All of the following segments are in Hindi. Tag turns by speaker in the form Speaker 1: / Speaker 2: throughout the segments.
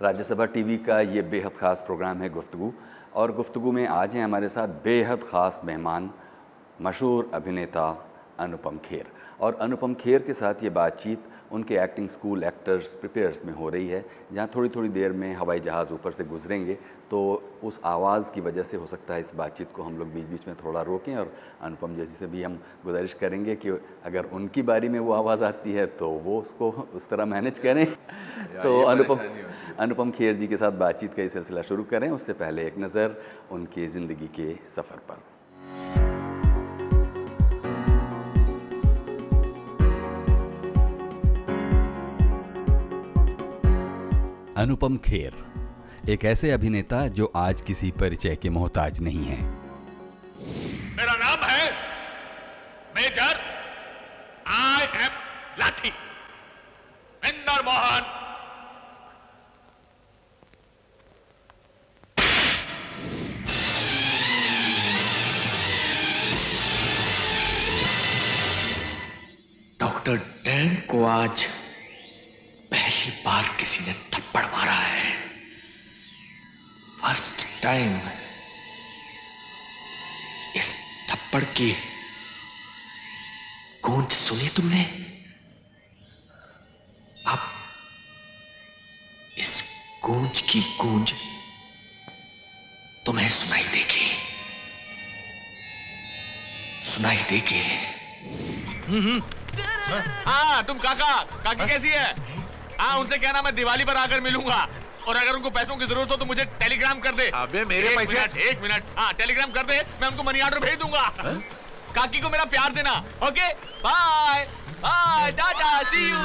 Speaker 1: राज्यसभा टीवी का ये बेहद ख़ास प्रोग्राम है गुफ्तगू, और गुफ्तगू में आज हैं हमारे साथ बेहद ख़ास मेहमान मशहूर अभिनेता अनुपम खेर। और अनुपम खेर के साथ ये बातचीत उनके एक्टिंग स्कूल एक्टर्स प्रिपेयर्स में हो रही है, जहाँ थोड़ी थोड़ी देर में हवाई जहाज़ ऊपर से गुजरेंगे, तो उस आवाज़ की वजह से हो सकता है इस बातचीत को हम लोग बीच बीच में थोड़ा रोकें। और अनुपम जैसी से भी हम गुजारिश करेंगे कि अगर उनकी बारी में वो आवाज़ आती है तो वो उसको उस तरह मैनेज करें। तो अनुपम खेर जी के साथ बातचीत का ये सिलसिला शुरू करें, उससे पहले एक नज़र उनके ज़िंदगी के सफ़र पर। अनुपम खेर एक ऐसे अभिनेता जो आज किसी परिचय के मोहताज नहीं है।
Speaker 2: मेरा नाम है मेजर आई एम लाठी इंदर मोहन।
Speaker 3: डॉक्टर डैन को आज पहली बार किसी ने थप्पड़ मारा है। First time. इस थप्पड़ की गूंज सुनी तुमने? अब इस गूंज की गूंज तुम्हें सुनाई देगी, सुनाई देगी।
Speaker 2: हाँ, तुम काकी कैसी है? हाँ, उनसे कहना मैं दिवाली पर आकर मिलूंगा, और अगर उनको पैसों की जरूरत हो तो मुझे टेलीग्राम कर दे।
Speaker 4: अबे मेरे पैसे।
Speaker 2: एक मिनट, हाँ टेलीग्राम कर दे, मैं उनको मनी ऑर्डर भेज दूंगा। काकी को मेरा प्यार देना। Okay, bye bye, tata, see you.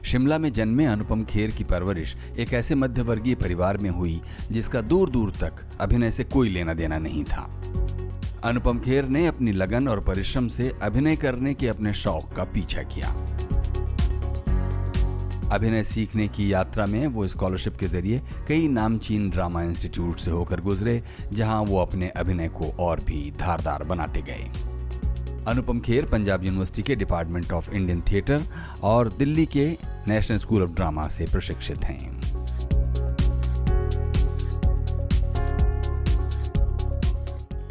Speaker 1: Shimla में जन्मे अनुपम खेर की परवरिश एक ऐसे मध्यवर्गीय परिवार में हुई जिसका दूर दूर तक अभिनय से कोई लेना देना नहीं था। अनुपम खेर ने अपनी लगन और परिश्रम से अभिनय करने के अपने शौक का पीछा किया। अभिनय सीखने की यात्रा में वो स्कॉलरशिप के जरिए कई नामचीन ड्रामा इंस्टीट्यूट से होकर गुजरे, जहां वो अपने अभिनय को और भी धारदार बनाते गए। अनुपम खेर पंजाब यूनिवर्सिटी के डिपार्टमेंट ऑफ इंडियन थिएटर और दिल्ली के नेशनल स्कूल ऑफ ड्रामा से प्रशिक्षित हैं।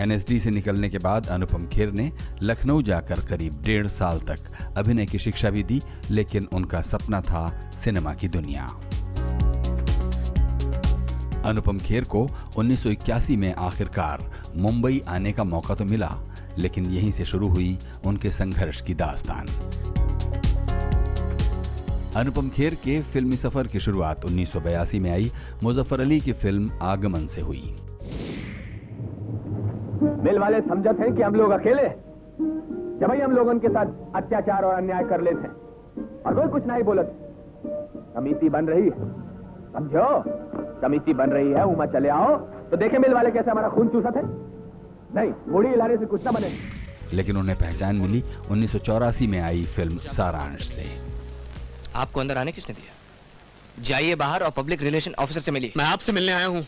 Speaker 1: एनएसडी से निकलने के बाद अनुपम खेर ने लखनऊ जाकर करीब 1.5 साल तक अभिनय की शिक्षा भी दी, लेकिन उनका सपना था सिनेमा की दुनिया। अनुपम खेर को 1981 में आखिरकार मुंबई आने का मौका तो मिला, लेकिन यहीं से शुरू हुई उनके संघर्ष की दास्तान। अनुपम खेर के फिल्मी सफर की शुरुआत 1982 में आई मुजफ्फर अली की फिल्म आगमन से हुई।
Speaker 5: मिल वाले समझते हैं कि हम लोग अकेले जब भाई हम लोग उनके साथ अत्याचार और अन्याय कर लेते हैं और कोई कुछ नहीं बोलते। समिति बन रही है, समझो, समिति बन रही है। उमा चले आओ तो देखे मिल वाले कैसे हमारा खून चूसत है। नहीं, मुड़ी हिलाने से कुछ ना बने।
Speaker 1: लेकिन उन्हें पहचान मिली 1984 में आई फिल्म सारांश से।
Speaker 6: आपको अंदर आने किसने दिया? जाइए बाहर और पब्लिक रिलेशन ऑफिसर से मिलिए।
Speaker 2: मैं आपसे मिलने आया हूँ,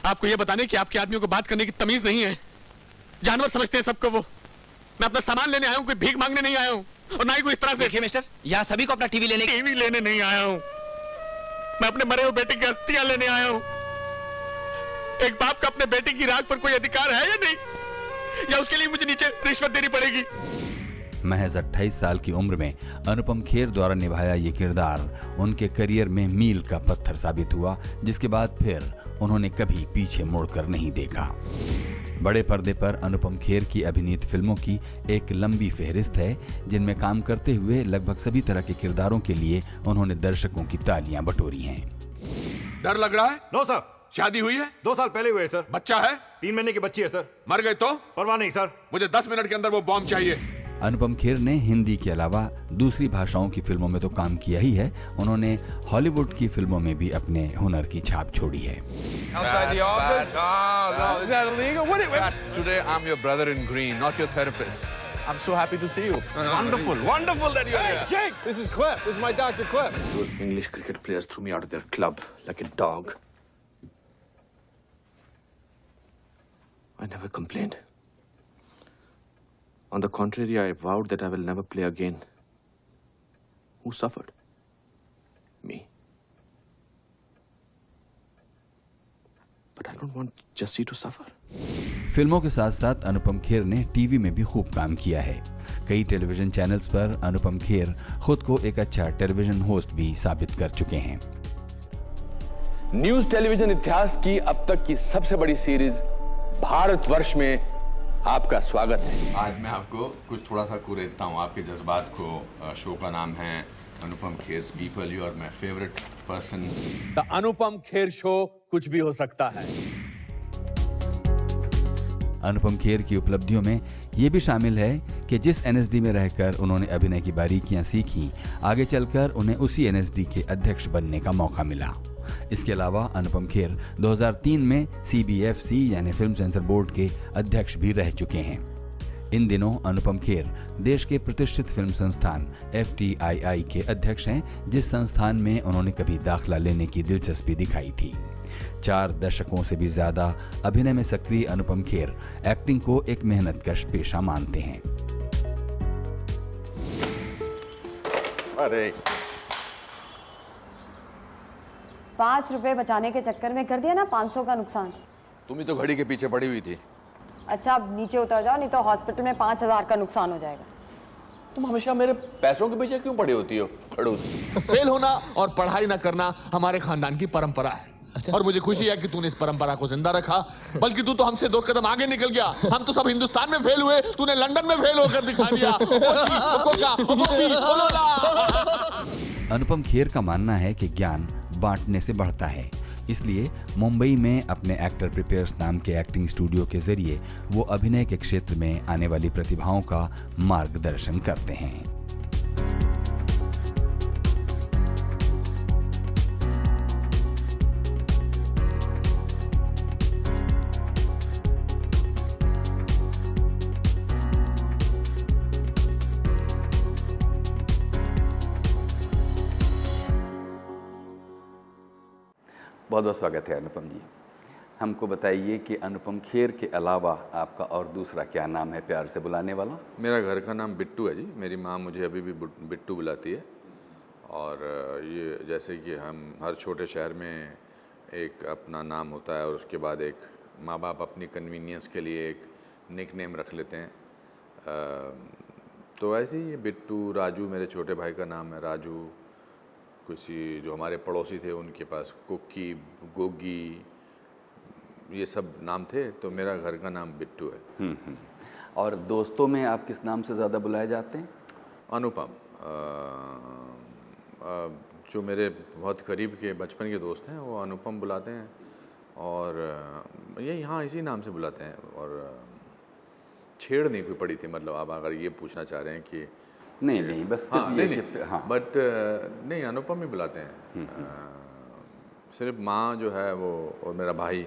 Speaker 2: आपको ये बताने कि आपके आदमियों को बात करने की तमीज नहीं है। जानवर समझते हैं सबको वो। मैं अपना सामान लेने आया हूँ, कोई भीख मांगने नहीं आया हूँ, और ना ही कोई इस तरह से।
Speaker 6: देखिए मिस्टर, यहाँ सभी को अपना टीवी लेने
Speaker 2: नहीं आया हूँ। मैं अपने मरे हुए बेटे की अस्थियां लेने आया हूँ। एक बाप का अपने बेटे की राख पर कोई अधिकार है या नहीं, या उसके लिए मुझे नीचे रिश्वत देनी पड़ेगी?
Speaker 1: महज 28 साल की उम्र में अनुपम खेर द्वारा निभाया ये किरदार उनके करियर में मील का पत्थर साबित हुआ, जिसके बाद फिर उन्होंने कभी पीछे मुड़कर नहीं देखा। बड़े पर्दे पर अनुपम खेर की अभिनीत फिल्मों की एक लंबी फेहरिस्त है, जिनमें काम करते हुए लगभग सभी तरह के किरदारों के लिए उन्होंने दर्शकों की तालियां बटोरी हैं।
Speaker 2: डर लग रहा है?
Speaker 4: No sir.
Speaker 2: शादी हुई है?
Speaker 4: 2 साल पहले हुए है सर।
Speaker 2: बच्चा है?
Speaker 4: 3 महीने की बच्ची है सर।
Speaker 2: मर गए तो?
Speaker 4: परवाह नहीं सर।
Speaker 2: मुझे 10 मिनट के अंदर वो बॉम्ब चाहिए।
Speaker 1: अनुपम खेर ने हिंदी के अलावा दूसरी भाषाओं की फिल्मों में तो काम किया ही है, उन्होंने हॉलीवुड की फिल्मों में भी अपने हुनर की छाप छोड़ी है।
Speaker 7: Outside the office? No, is that illegal? Today I'm your brother in green, not your therapist. I'm so happy to see you. Wonderful that you're here. Hey, Jake, this is Cliff. This is my Dr. Cliff. Those English cricket players threw me out of their club like a dog.
Speaker 3: I never complained. On the contrary, I vowed that I will never play again. Who suffered? Me. But I don't want Jassi to suffer.
Speaker 1: फिल्मों के साथ साथ अनुपम खेर ने टीवी में भी खूब काम किया है। कई टेलीविजन चैनल्स पर अनुपम खेर खुद को एक अच्छा टेलीविजन होस्ट भी साबित कर चुके हैं।
Speaker 8: न्यूज टेलीविजन इतिहास की अब तक की सबसे बड़ी सीरीज भारतवर्ष में आपका स्वागत है।
Speaker 7: आज मैं आपको कुछ थोड़ा सा कुरेदता हूँ आपके जज्बात को। शो का नाम है Anupam Kher's people. You are my favourite person.
Speaker 8: The Anupam Kher show कुछ भी हो सकता है।
Speaker 1: अनुपम खेर की उपलब्धियों में ये भी शामिल है कि जिस एनएसडी में रहकर उन्होंने अभिनय की बारीकियां सीखी, आगे चलकर उन्हें उसी एनएसडी के अध्यक्ष बनने का मौका मिला। इसके अलावा अनुपम खेर 2003 में CBFC यानी फिल्म सेंसर बोर्ड के अध्यक्ष भी रह चुके हैं। इन दिनों अनुपम खेर देश के प्रतिष्ठित फिल्म संस्थान FTII के अध्यक्ष हैं, जिस संस्थान में उन्होंने कभी दाखिला लेने की दिलचस्पी दिखाई थी। 4 दशकों से भी ज्यादा अभिनय में सक्रिय अनुपम खेर एक्टिंग को एक मेहनतकश पेशा मानते हैं।
Speaker 7: अरे
Speaker 9: 5 रुपए बचाने के चक्कर में कर दिया ना 500 का नुकसान।
Speaker 7: तुम ही तो घड़ी के पीछे पड़ी हुई थी।
Speaker 9: अच्छा अब नीचे उतर जाओ, नहीं तो हॉस्पिटल में 5000 का नुकसान हो जाएगा।
Speaker 8: तुम हमेशा मेरे पैसों के पीछे क्यों पड़ी होती हो खड़ूस?
Speaker 10: फेल होना और पढ़ाई ना करना हमारे खानदान की परंपरा है। अच्छा। और मुझे खुशी है कि तूने इस परंपरा को जिंदा रखा, बल्कि तू तो हमसे 2 कदम आगे निकल गया। हम तो सब हिंदुस्तान में फेल हुए, तूने लंदन में फेल होकर दिखा दिया।
Speaker 1: अनुपम खेर का मानना है कि ज्ञान बांटने से बढ़ता है, इसलिए मुंबई में अपने एक्टर प्रिपेयर्स नाम के एक्टिंग स्टूडियो के जरिए वो अभिनय के क्षेत्र में आने वाली प्रतिभाओं का मार्गदर्शन करते हैं। बहुत बहुत स्वागत है अनुपम जी। हमको बताइए कि अनुपम खेर के अलावा आपका और दूसरा क्या नाम है प्यार से बुलाने वाला?
Speaker 7: मेरा घर का नाम बिट्टू है जी। मेरी माँ मुझे अभी भी बिट्टू बुलाती है। और ये जैसे कि हम हर छोटे शहर में एक अपना नाम होता है और उसके बाद एक माँ बाप अपनी कन्वीनियंस के लिए एक निक नेम रख लेते हैं। तो ऐसे ही बिट्टू, राजू मेरे छोटे भाई का नाम है राजू। किसी जो हमारे पड़ोसी थे उनके पास कुक्की, गोगी, ये सब नाम थे। तो मेरा घर का नाम बिट्टू है।
Speaker 1: और दोस्तों में आप किस नाम से ज़्यादा बुलाए जाते हैं?
Speaker 7: अनुपम। जो मेरे बहुत करीब के बचपन के दोस्त हैं वो अनुपम बुलाते हैं, और ये यहाँ इसी नाम से बुलाते हैं। और छेड़ नहीं कोई पड़ी थी, मतलब आप अगर ये पूछना चाह रहे हैं कि
Speaker 1: नहीं बस
Speaker 7: हाँ, नहीं,
Speaker 1: हाँ।
Speaker 7: बट नहीं, अनुपम ही बुलाते हैं। सिर्फ माँ जो है वो और मेरा भाई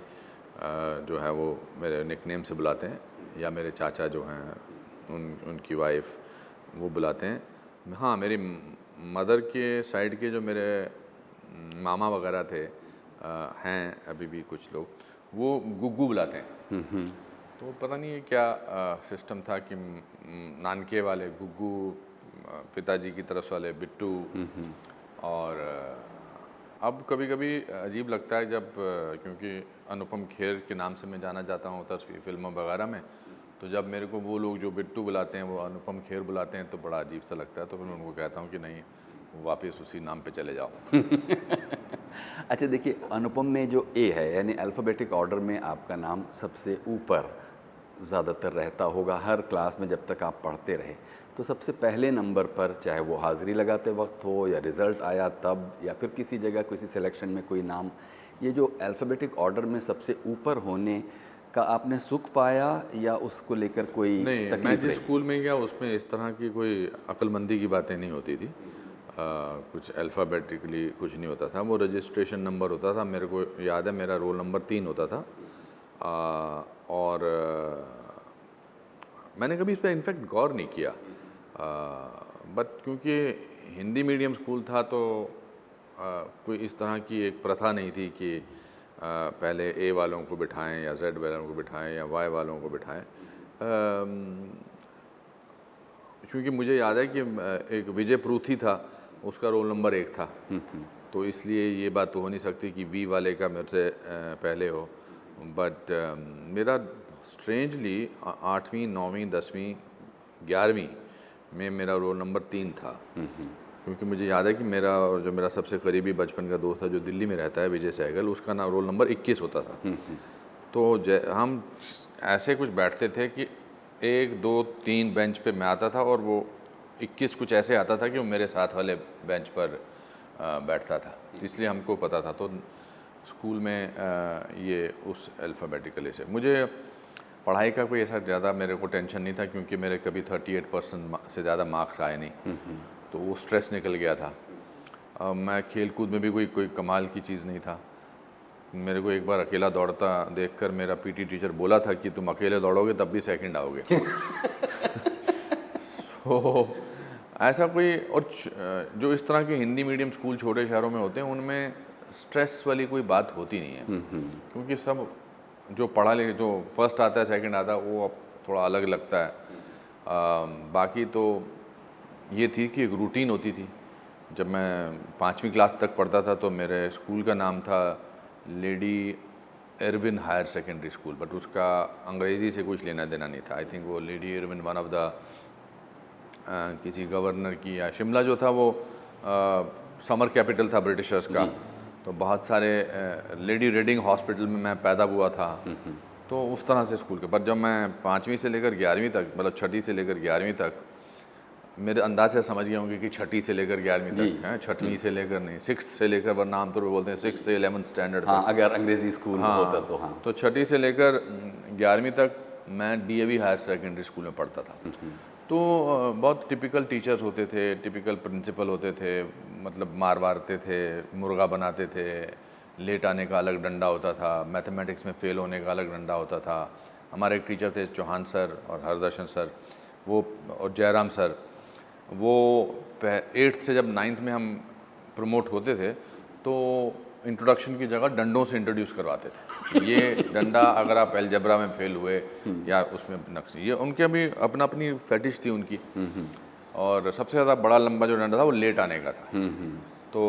Speaker 7: जो है वो मेरे निकनेम से बुलाते हैं, या मेरे चाचा जो हैं उनकी वाइफ वो बुलाते हैं। हाँ, मेरी मदर के साइड के जो मेरे मामा वगैरह थे हैं अभी भी कुछ लोग, वो गुग्गू बुलाते हैं। तो पता नहीं ये क्या सिस्टम था कि नानके वाले गुग्गू, पिताजी की तरफ वाले बिट्टू। और अब कभी कभी अजीब लगता है जब, क्योंकि अनुपम खेर के नाम से मैं जाना जाता हूँ तस्वीर फिल्मों वगैरह में, तो जब मेरे को वो लोग जो बिट्टू बुलाते हैं वो अनुपम खेर बुलाते हैं तो बड़ा अजीब सा लगता है। तो फिर मैं उनको कहता हूँ कि नहीं, वापस उसी नाम पे चले जाओ।
Speaker 1: अच्छा देखिए, अनुपम में जो ए है यानी अल्फ़ाबेटिक ऑर्डर में आपका नाम सबसे ऊपर ज़्यादातर रहता होगा। हर क्लास में जब तक आप पढ़ते रहे तो सबसे पहले नंबर पर, चाहे वो हाज़िरी लगाते वक्त हो या रिज़ल्ट आया तब, या फिर किसी जगह किसी सिलेक्शन में कोई नाम, ये जो अल्फ़ाबेटिक ऑर्डर में सबसे ऊपर होने का आपने सुख पाया या उसको लेकर कोई
Speaker 7: नहीं? मैं जिस स्कूल में गया उसमें इस तरह की कोई अक्लमंदी की बातें नहीं होती थी। कुछ अल्फ़ाबेटिकली कुछ नहीं होता था। वो रजिस्ट्रेशन नंबर होता था। मेरे को याद है मेरा रोल नंबर 3 होता था। और मैंने कभी इस पर इनफैक्ट गौर नहीं किया, बट क्योंकि हिंदी मीडियम स्कूल था तो कोई इस तरह की एक प्रथा नहीं थी कि पहले ए वालों को बिठाएं या जेड वालों को बिठाएं या वाई वालों को बिठाएं, क्योंकि मुझे याद है कि एक विजय परूथी था, उसका रोल नंबर 1 था, तो इसलिए ये बात तो हो नहीं सकती कि वी वाले का मेरे से पहले हो। बट मेरा स्ट्रेंजली 8वीं 9वीं 10वीं 11वीं में मेरा रोल नंबर 3 था, क्योंकि मुझे याद है कि मेरा सबसे करीबी बचपन का दोस्त था जो दिल्ली में रहता है, विजय सहगल, उसका नाम रोल नंबर 21 होता था। तो हम ऐसे कुछ बैठते थे कि 1 2 3 बेंच पे मैं आता था और वो 21 कुछ ऐसे आता था कि वो मेरे साथ वाले बेंच पर बैठता था, इसलिए हमको पता था। तो स्कूल में ये उस अल्फ़ाबेटिकली से मुझे पढ़ाई का कोई ऐसा ज़्यादा मेरे को टेंशन नहीं था, क्योंकि मेरे कभी 38% से ज़्यादा मार्क्स आए नहीं, तो वो स्ट्रेस निकल गया था। मैं खेल कूद में भी कोई कमाल की चीज़ नहीं था। मेरे को एक बार अकेला दौड़ता देखकर मेरा पीटी टीचर बोला था कि तुम अकेले दौड़ोगे तब भी सेकंड आओगे। सो ऐसा कोई, और जो इस तरह के हिंदी मीडियम स्कूल छोटे शहरों में होते हैं उनमें स्ट्रेस वाली कोई बात होती नहीं है, क्योंकि सब जो पढ़ा लिखे, जो फर्स्ट आता है सेकंड आता है, वो अब थोड़ा अलग लगता है। बाकी तो ये थी कि एक रूटीन होती थी। जब मैं 5वीं क्लास तक पढ़ता था तो मेरे स्कूल का नाम था Lady Irwin higher secondary school, but उसका अंग्रेज़ी से कुछ लेना देना नहीं था। आई थिंक वो Lady Irwin one of the किसी गवर्नर की, या शिमला जो था वो समर कैपिटल था ब्रिटिशर्स का, तो बहुत सारे लेडी रीडिंग हॉस्पिटल में मैं पैदा हुआ था, तो उस तरह से स्कूल के। पर जब मैं 5वीं से लेकर 11वीं तक, मतलब 6ठी से लेकर 11वीं तक, मेरे अंदाज से समझ गए होंगे कि 6ठी से लेकर 11वीं तक है, 6वीं से लेकर नहीं, 6th से लेकर, वरना आमतौर पर बोलते हैं 6th से 11th स्टैंडर्ड।
Speaker 1: हाँ, अगर अंग्रेजी स्कूल होता तो हाँ।
Speaker 7: तो 6ठी से लेकर 11वीं तक मैं DAV हायर सेकेंडरी स्कूल में पढ़ता था। तो बहुत टिपिकल टीचर्स होते थे, टिपिकल प्रिंसिपल होते थे, मतलब मारते थे, मुर्गा बनाते थे, लेट आने का अलग डंडा होता था, मैथमेटिक्स में फ़ेल होने का अलग डंडा होता था। हमारे एक टीचर थे चौहान सर और हरदर्शन सर, वो और जयराम सर, वो 8th से जब 9th में हम प्रमोट होते थे तो इंट्रोडक्शन की जगह डंडों से इंट्रोड्यूस करवाते थे। ये डंडा अगर आप अलजेब्रा में फेल हुए या उसमें नक्शे, ये उनके भी अपनी फैटिश थी उनकी। और सबसे ज़्यादा बड़ा लंबा जो डंडा था वो लेट आने का था, तो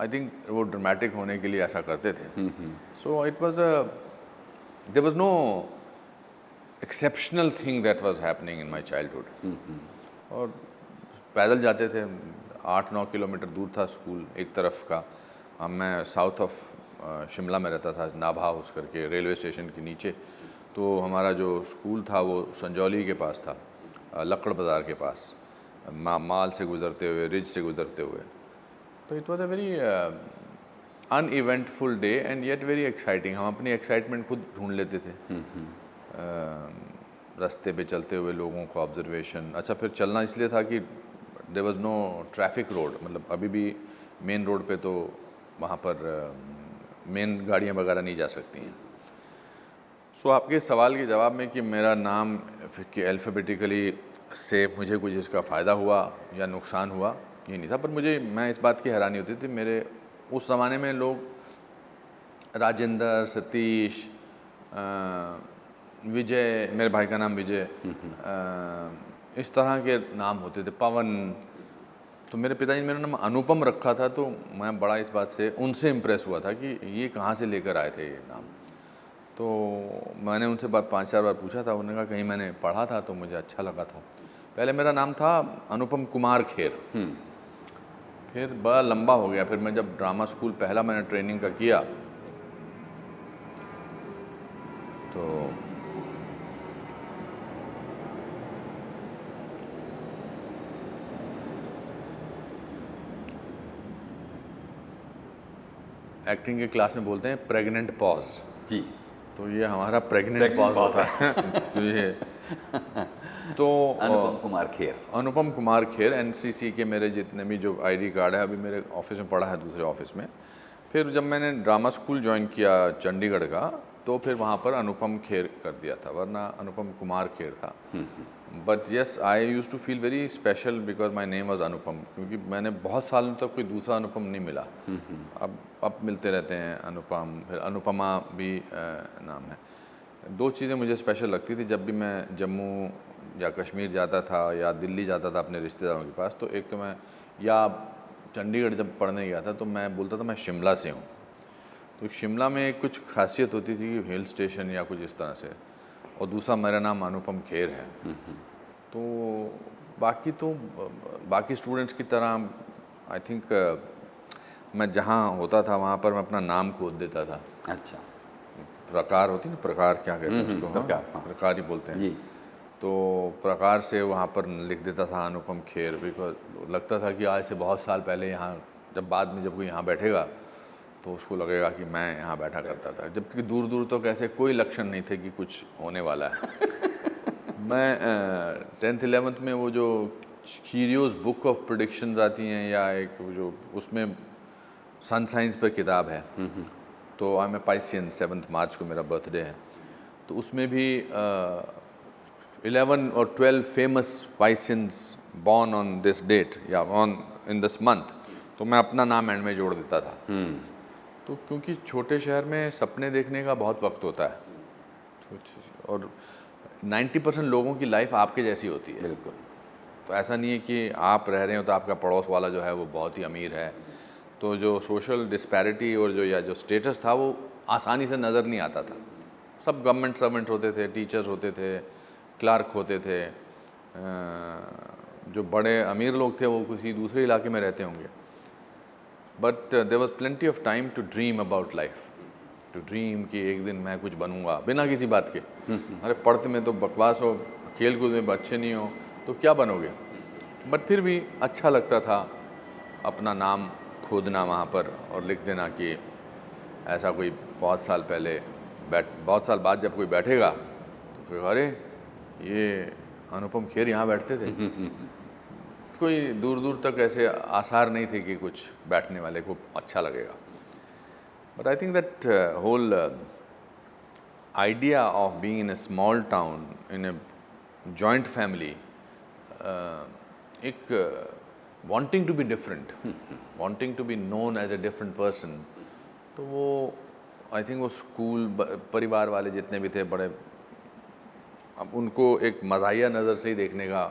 Speaker 7: आई थिंक वो ड्रामेटिक होने के लिए ऐसा करते थे। So it was there was no exceptional thing that was happening in my childhood. और पैदल जाते थे, 8-9 किलोमीटर दूर था स्कूल एक तरफ का। मैं साउथ ऑफ शिमला में रहता था, नाभा हाउस करके, रेलवे स्टेशन के नीचे। तो हमारा जो स्कूल था वो संजौली के पास था, लक्कड़ बाज़ार के पास, माल से गुज़रते हुए, रिज से गुज़रते हुए। तो it was a very uneventful day and yet very exciting. हम अपनी एक्साइटमेंट खुद ढूंढ लेते थे रास्ते पे चलते हुए, लोगों का ऑब्जर्वेशन। अच्छा, फिर चलना इसलिए था कि there was no traffic road, मतलब अभी भी मेन रोड पे तो वहाँ पर मेन गाड़ियाँ वगैरह नहीं जा सकती हैं। सो आपके सवाल के जवाब में कि मेरा नाम कि अल्फ़ाबेटिकली से मुझे कुछ इसका फ़ायदा हुआ या नुकसान हुआ, ये नहीं था। पर मैं इस बात की हैरानी होती थी, मेरे उस ज़माने में लोग राजेंद्र, सतीश, विजय, मेरे भाई का नाम विजय, इस तरह के नाम होते थे, पवन। तो मेरे पिताजी ने मेरा नाम अनुपम रखा था, तो मैं बड़ा इस बात से उनसे इम्प्रेस हुआ था कि ये कहाँ से लेकर आए थे ये नाम। तो मैंने उनसे 5-4 बार पूछा था, उन्होंने कहा कहीं मैंने पढ़ा था, तो मुझे अच्छा लगा था। पहले मेरा नाम था अनुपम कुमार खेर, फिर बड़ा लंबा हो गया। फिर मैं जब ड्रामा स्कूल पहला मैंने ट्रेनिंग का किया तो एक्टिंग के क्लास में बोलते हैं प्रेग्नेंट पॉज
Speaker 1: जी,
Speaker 7: तो ये हमारा प्रेग्नेंट पॉज होता है। तो ये तो अनुपम कुमार खेर NCC के मेरे जितने भी जो ID कार्ड है, अभी मेरे ऑफिस में पड़ा है, दूसरे ऑफिस में। फिर जब मैंने ड्रामा स्कूल ज्वाइन किया चंडीगढ़ का, तो फिर वहाँ पर अनुपम खेर कर दिया था, वरना अनुपम कुमार खेर था। But yes I use to feel very special because my name was Anupam, क्योंकि मैंने बहुत सालों तक कोई दूसरा अनुपम नहीं मिला। अब मिलते रहते हैं अनुपम, फिर अनुपमा भी नाम है। दो चीज़ें मुझे स्पेशल लगती थी जब भी मैं जम्मू या कश्मीर जाता था या दिल्ली जाता था अपने रिश्तेदारों के पास, तो एक तो मैं, या चंडीगढ़ जब पढ़ने गया था तो मैं बोलता था मैं शिमला से हूँ। तो शिमला में कुछ खासियत होती थी कि हिल स्टेशन या कुछ इस तरह से, और दूसरा मेरा नाम अनुपम खेर है। तो बाकी स्टूडेंट्स की तरह आई थिंक मैं जहाँ होता था वहाँ पर मैं अपना नाम खोद देता था।
Speaker 1: अच्छा,
Speaker 7: प्रकार होती है ना, प्रकार क्या कहते हैं उसको?
Speaker 1: प्रकार, हाँ।
Speaker 7: प्रकार ही बोलते हैं
Speaker 1: जी।
Speaker 7: तो प्रकार से वहाँ पर लिख देता था अनुपम खेर, बिकॉज लगता था कि आज से बहुत साल पहले यहाँ, जब बाद में जब कोई यहाँ बैठेगा तो उसको लगेगा कि मैं यहाँ बैठा करता था, जबकि दूर दूर तक ऐसे कोई लक्षण नहीं थे कि कुछ होने वाला है। मैं 10th 11th में वो जो कीरियोज बुक ऑफ प्रेडिक्शंस आती हैं, या एक वो जो उसमें सन साइंस पर किताब है, तो आई एम ए पाइसियन, 7 मार्च को मेरा बर्थडे है, तो उसमें भी 11 और 12 famous Pisceans born on this date या ऑन इन दिस मंथ, तो मैं अपना नाम एंड में जोड़ देता था। तो क्योंकि छोटे शहर में सपने देखने का बहुत वक्त होता है, और 90% लोगों की लाइफ आपके जैसी होती है।
Speaker 1: बिल्कुल।
Speaker 7: तो ऐसा नहीं है कि आप रह रहे हो तो आपका पड़ोस वाला जो है वो बहुत ही अमीर है, तो जो सोशल डिस्पैरिटी और जो स्टेटस था वो आसानी से नज़र नहीं आता था। सब गवर्नमेंट सर्वेंट होते थे, टीचर्स होते थे, क्लार्क होते थे, जो बड़े अमीर लोग थे वो किसी दूसरे इलाके में रहते होंगे। But there was plenty of time to dream about life, to dream कि एक दिन मैं कुछ बनूंगा बिना किसी बात के। अरे पढ़ते में तो बकवास हो, खेल कूद में अच्छे नहीं हो तो क्या बनोगे, बट फिर भी अच्छा लगता था अपना नाम खोदना वहाँ पर और लिख देना कि ऐसा कोई बहुत साल बाद जब कोई बैठेगा तो फिर अरे ये अनुपम खेर यहाँ बैठते थे। कोई दूर दूर तक ऐसे आसार नहीं थे कि कुछ बैठने वाले को अच्छा लगेगा। But I think that whole idea of being in a small town, in a joint family, एक wanting to be different, wanting to be known as a different person, तो वो आई थिंक वो स्कूल परिवार वाले जितने भी थे बड़े, अब उनको एक मज़ाहिया नज़र से ही देखने का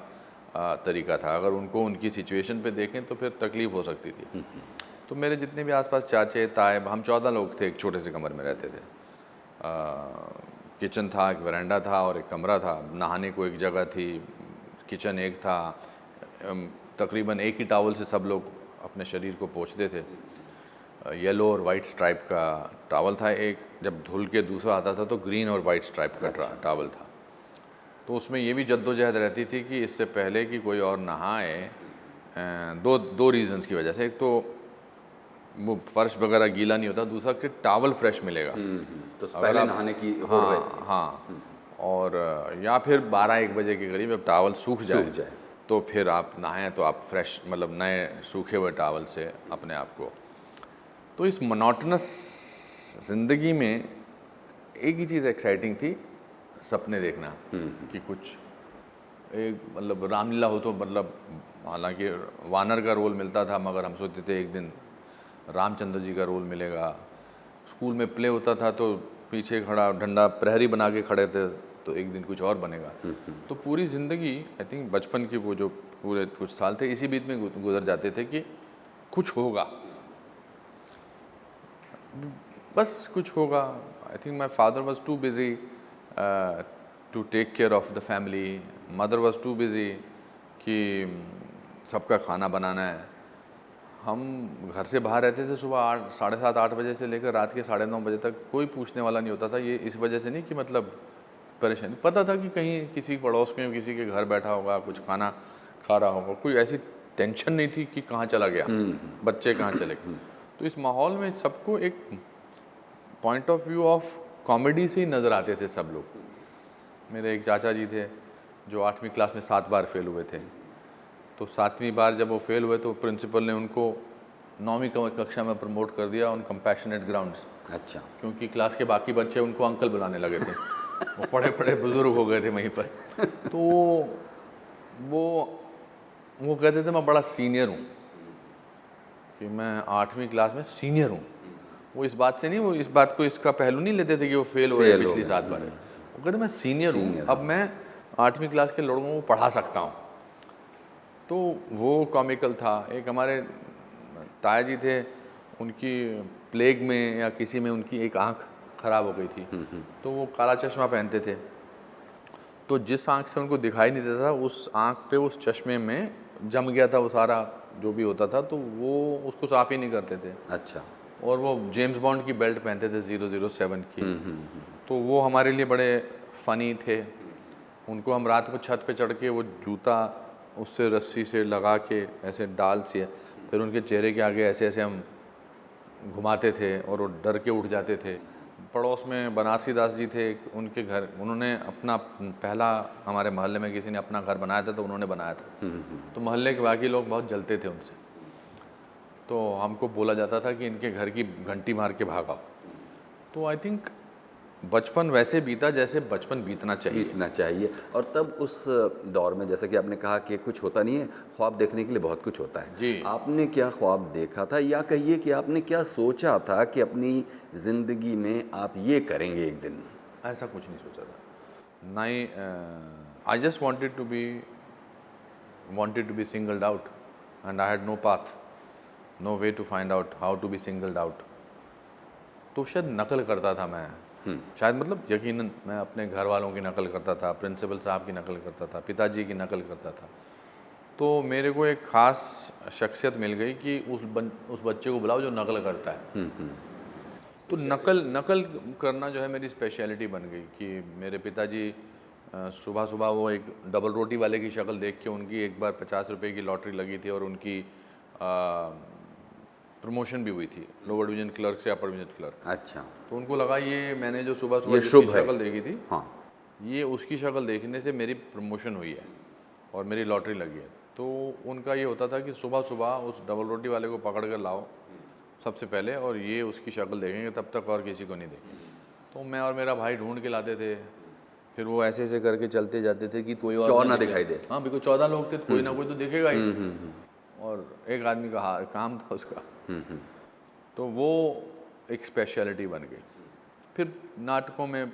Speaker 7: तरीका था। अगर उनको उनकी सिचुएशन पे देखें तो फिर तकलीफ़ हो सकती थी। तो मेरे जितने भी आसपास चाचे ताए, हम 14 लोग थे, एक छोटे से कमरे में रहते थे। किचन था, एक वरांडा था और एक कमरा था। नहाने को एक जगह थी, किचन एक था। तकरीबन एक ही टॉवल से सब लोग अपने शरीर को पोंछते थे। येलो और वाइट स्ट्राइप का टॉवल था एक, जब धुल के दूसरा आता था तो ग्रीन और वाइट स्ट्राइप का टॉवल था। तो उसमें ये भी जद्दोजहद रहती थी कि इससे पहले कि कोई और नहाए, दो रीज़न्स की वजह से। एक तो वो फर्श वगैरह गीला नहीं होता, दूसरा कि टॉवल फ्रेश मिलेगा।
Speaker 1: तो पहले नहाने की होड़ रहती।
Speaker 7: हाँ, और या फिर 12-1 बजे के करीब जब टॉवल सूख जाए तो फिर आप नहाएं तो आप फ्रेश, मतलब नए सूखे हुए टॉवल से अपने आप को। तो इस मोनोटोनस ज़िंदगी में एक ही चीज़ एक्साइटिंग थी, सपने देखना कि कुछ एक, मतलब रामलीला हो तो, मतलब हालांकि वानर का रोल मिलता था मगर हम सोचते थे एक दिन रामचंद्र जी का रोल मिलेगा। स्कूल में प्ले होता था तो पीछे खड़ा डंडा प्रहरी बना के खड़े थे तो एक दिन कुछ और बनेगा। तो पूरी ज़िंदगी आई थिंक बचपन की वो जो पूरे कुछ साल थे इसी बीच में गुजर जाते थे कि कुछ होगा, बस कुछ होगा। I think my father was too busy to take care of the family, mother was too busy कि सबका खाना बनाना है। हम घर से बाहर रहते थे सुबह 7:30-8 बजे से लेकर रात के 9:30 बजे तक, कोई पूछने वाला नहीं होता था। ये इस वजह से नहीं कि मतलब परेशानी, पता था कि कहीं किसी पड़ोस में किसी के घर बैठा होगा, कुछ खाना खा रहा होगा, कोई ऐसी टेंशन नहीं थी कि कहाँ चला गया, बच्चे कहाँ चले गए। तो इस माहौल में सबको एक point of view of comedy से ही नज़र आते थे सब लोग। मेरे एक चाचा जी थे जो 8वीं क्लास में 7 बार फेल हुए थे। तो 7वीं बार जब वो फेल हुए तो प्रिंसिपल ने उनको 9वीं कक्षा में प्रमोट कर दिया ऑन कंपैशनेट ग्राउंड्स।
Speaker 1: अच्छा।
Speaker 7: क्योंकि क्लास के बाकी बच्चे उनको अंकल बुलाने लगे थे, वो पढ़े पढ़े बुजुर्ग हो गए थे वहीं पर। तो वो कहते थे मैं बड़ा सीनियर हूँ, कि मैं 8वीं क्लास में सीनियर हूँ। वो इस बात से नहीं, वो इस बात को इसका पहलू नहीं लेते थे कि वो फेल हो गए पिछली 7 बार। वो कहते मैं सीनियर हूँ, अब मैं 8वीं क्लास के लड़कों को पढ़ा सकता हूँ। तो वो कॉमिकल था। एक हमारे ताया जी थे, उनकी प्लेग में या किसी में उनकी एक आँख ख़राब हो गई थी, तो वो काला चश्मा पहनते थे। तो जिस आँख से उनको दिखाई नहीं देता था, उस आँख पे उस चश्मे में जम गया था वो सारा जो भी होता था, तो वो उसको साफ़ ही नहीं करते थे।
Speaker 1: अच्छा।
Speaker 7: और वो जेम्स बॉन्ड की बेल्ट पहनते थे 007 की। तो वो हमारे लिए बड़े फ़नी थे। उनको हम रात को छत पे चढ़ के वो जूता उससे रस्सी से लगा के ऐसे डाल से फिर उनके चेहरे के आगे ऐसे ऐसे हम घुमाते थे और वो डर के उठ जाते थे। पड़ोस में बनारसी दास जी थे, उनके घर उन्होंने अपना पहला हमारे मोहल्ले में किसी ने अपना घर बनाया था, तो उन्होंने बनाया था। तो मोहल्ले के बाकी लोग बहुत जलते थे उनसे, तो हमको बोला जाता था कि इनके घर की घंटी मार के भागाओ। तो आई थिंक बचपन वैसे बीता जैसे बचपन बीतना चाहिए।
Speaker 1: और तब उस दौर में जैसा कि आपने कहा कि कुछ होता नहीं है, ख्वाब देखने के लिए बहुत कुछ होता है
Speaker 7: जी।
Speaker 1: आपने क्या ख्वाब देखा था, या कहिए कि आपने क्या सोचा था कि अपनी ज़िंदगी में आप ये करेंगे एक दिन?
Speaker 7: ऐसा कुछ नहीं सोचा था, ना ही I just wanted to be singled out and I had no path, no way to find out how to be singled out। तो शायद नकल करता था मैं, शायद मतलब यकीनन मैं अपने घर वालों की नकल करता था, प्रिंसिपल साहब की नकल करता था, पिताजी की नकल करता था। तो मेरे को एक ख़ास शख्सियत मिल गई कि उस बच्चे को बुलाओ जो नकल करता है। तो नकल करना जो है मेरी स्पेशलिटी बन गई कि मेरे पिताजी सुबह सुबह वो एक डबल रोटी वाले की शक्ल देख के, उनकी एक बार 50 रुपये की लॉटरी लगी थी और उनकी प्रमोशन भी हुई थी, लोअर डिवीजन क्लर्क से अपर डिवीजन क्लर्क।
Speaker 1: अच्छा।
Speaker 7: तो उनको लगा ये मैंने जो सुबह सुबह
Speaker 1: शुभ
Speaker 7: जिसकी
Speaker 1: है।
Speaker 7: शक्ल देखी थी,
Speaker 1: हाँ,
Speaker 7: ये उसकी शक्ल देखने से मेरी प्रमोशन हुई है और मेरी लॉटरी लगी है। तो उनका ये होता था कि सुबह सुबह उस डबल रोटी वाले को पकड़ कर लाओ सबसे पहले, और ये उसकी शक्ल देखेंगे तब तक और किसी को नहीं देखेंगे। तो मैं और मेरा भाई ढूंढ के लाते थे, फिर वो ऐसे ऐसे करके चलते जाते थे कि कोई और
Speaker 1: ना दिखाई दे।
Speaker 7: हाँ, बिल्कुल 14 लोग थे, कोई ना कोई तो दिखेगा ही। और एक आदमी का काम था उसका। तो वो एक स्पेशलिटी बन गई। फिर नाटकों में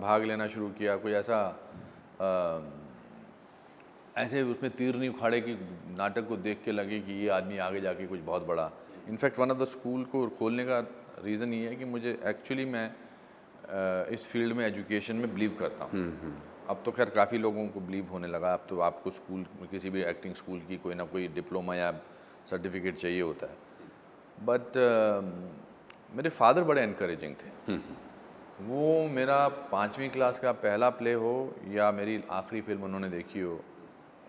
Speaker 7: भाग लेना शुरू किया। कोई ऐसा ऐसे उसमें तीर नहीं उखाड़े कि नाटक को देख के लगे कि ये आदमी आगे जाके कुछ बहुत बड़ा। In fact one of the school को खोलने का रीज़न ये है कि मुझे एक्चुअली मैं इस फील्ड में एजुकेशन में बिलीव करता हूँ। अब तो खैर काफ़ी लोगों को बिलीव होने लगा। अब तो आपको स्कूल किसी भी एक्टिंग स्कूल की कोई ना कोई डिप्लोमा या सर्टिफिकेट चाहिए होता है। बट मेरे फादर बड़े एनकरेजिंग थे। वो मेरा 5वीं क्लास का पहला प्ले हो या मेरी आखिरी फिल्म उन्होंने देखी हो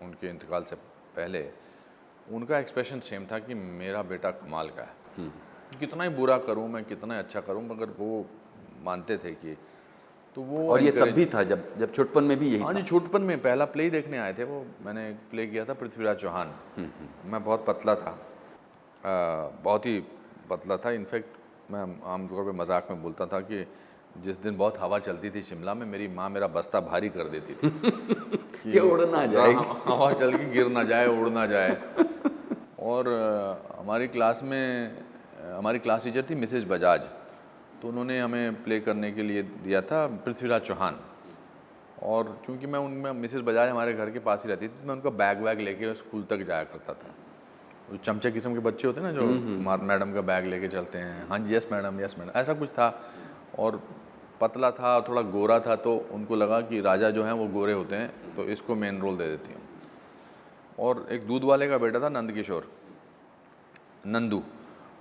Speaker 7: उनके इंतकाल से पहले, उनका एक्सप्रेशन सेम था कि मेरा बेटा कमाल का है। कितना ही बुरा करूं मैं, कितना ही अच्छा करूं, मगर वो मानते थे कि तो वो।
Speaker 1: और ये तब भी था जब छुटपन में भी यही
Speaker 7: हाँ
Speaker 1: था?
Speaker 7: जी, छुटपन में पहला प्ले ही देखने आए थे वो। मैंने एक प्ले किया था पृथ्वीराज चौहान। मैं बहुत पतला था, बहुत ही पतला था। इनफैक्ट मैं आमतौर पे मजाक में बोलता था कि जिस दिन बहुत हवा चलती थी शिमला में, मेरी माँ मेरा बस्ता भारी कर देती थी
Speaker 1: कि उड़ ना जाए,
Speaker 7: हवा चल के गिर ना जाए, उड़ ना जाए। और हमारी क्लास में हमारी क्लास टीचर थी मिसेज बजाज, तो उन्होंने हमें प्ले करने के लिए दिया था पृथ्वीराज चौहान। और चूँकि मैं उनमें मिसेज बजाज हमारे घर के पास ही रहती थी, तो मैं उनका बैग वैग लेके स्कूल तक जाया करता था। जो चमचे किस्म के बच्चे होते हैं ना, जो मैडम का बैग लेके चलते हैं, हाँ जी यस मैडम, ऐसा कुछ था। और पतला था, थोड़ा गोरा था, तो उनको लगा कि राजा जो हैं वो गोरे होते हैं, तो इसको मेन रोल दे देती हूँ। और एक दूध वाले का बेटा था नंदकिशोर, नंदू,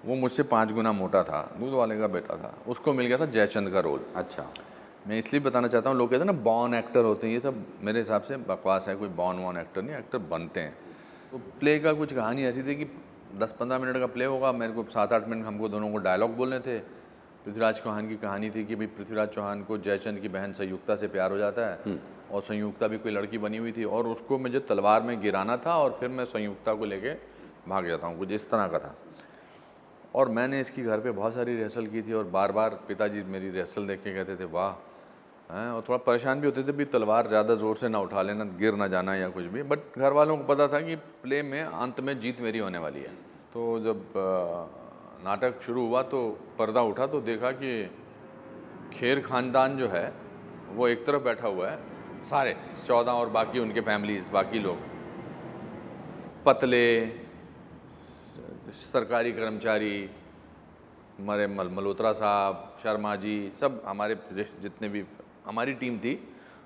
Speaker 7: वो मुझसे 5 गुना मोटा था, दूध वाले का बेटा था, उसको मिल गया था जयचंद का रोल।
Speaker 1: अच्छा।
Speaker 7: मैं इसलिए बताना चाहता हूँ, लोग कहते हैं ना बॉर्न एक्टर होते हैं, ये सब मेरे हिसाब से बकवास है। कोई बॉर्न एक्टर नहीं, एक्टर बनते हैं। तो प्ले का कुछ कहानी ऐसी थी कि 10-15 मिनट का प्ले होगा, मेरे को 7-8 मिनट हमको दोनों को डायलॉग बोलने थे। पृथ्वीराज चौहान की कहानी थी कि भाई पृथ्वीराज चौहान को जयचंद की बहन संयुक्ता से प्यार हो जाता है, और संयुक्ता भी कोई लड़की बनी हुई थी, और उसको मुझे तलवार में गिराना था और फिर मैं संयुक्ता को लेके भाग जाता हूँ, कुछ इस तरह का था। और मैंने इसकी घर पे बहुत सारी रिहर्सल की थी, और बार बार पिताजी मेरी रिहर्सल देख के कहते थे वाह हैं, और थोड़ा परेशान भी होते थे भी तलवार ज़्यादा ज़ोर से ना उठा लेना, गिर ना जाना या कुछ भी, बट घर वालों को पता था कि प्ले में अंत में जीत मेरी होने वाली है। तो जब नाटक शुरू हुआ तो पर्दा उठा तो देखा कि खेर ख़ानदान जो है वो एक तरफ बैठा हुआ है, सारे 14 और बाकी उनके फैमिलीज़, बाकी लोग पतले सरकारी कर्मचारी, हमारे मल्होत्रा साहब, शर्मा जी, सब हमारे जितने भी हमारी टीम थी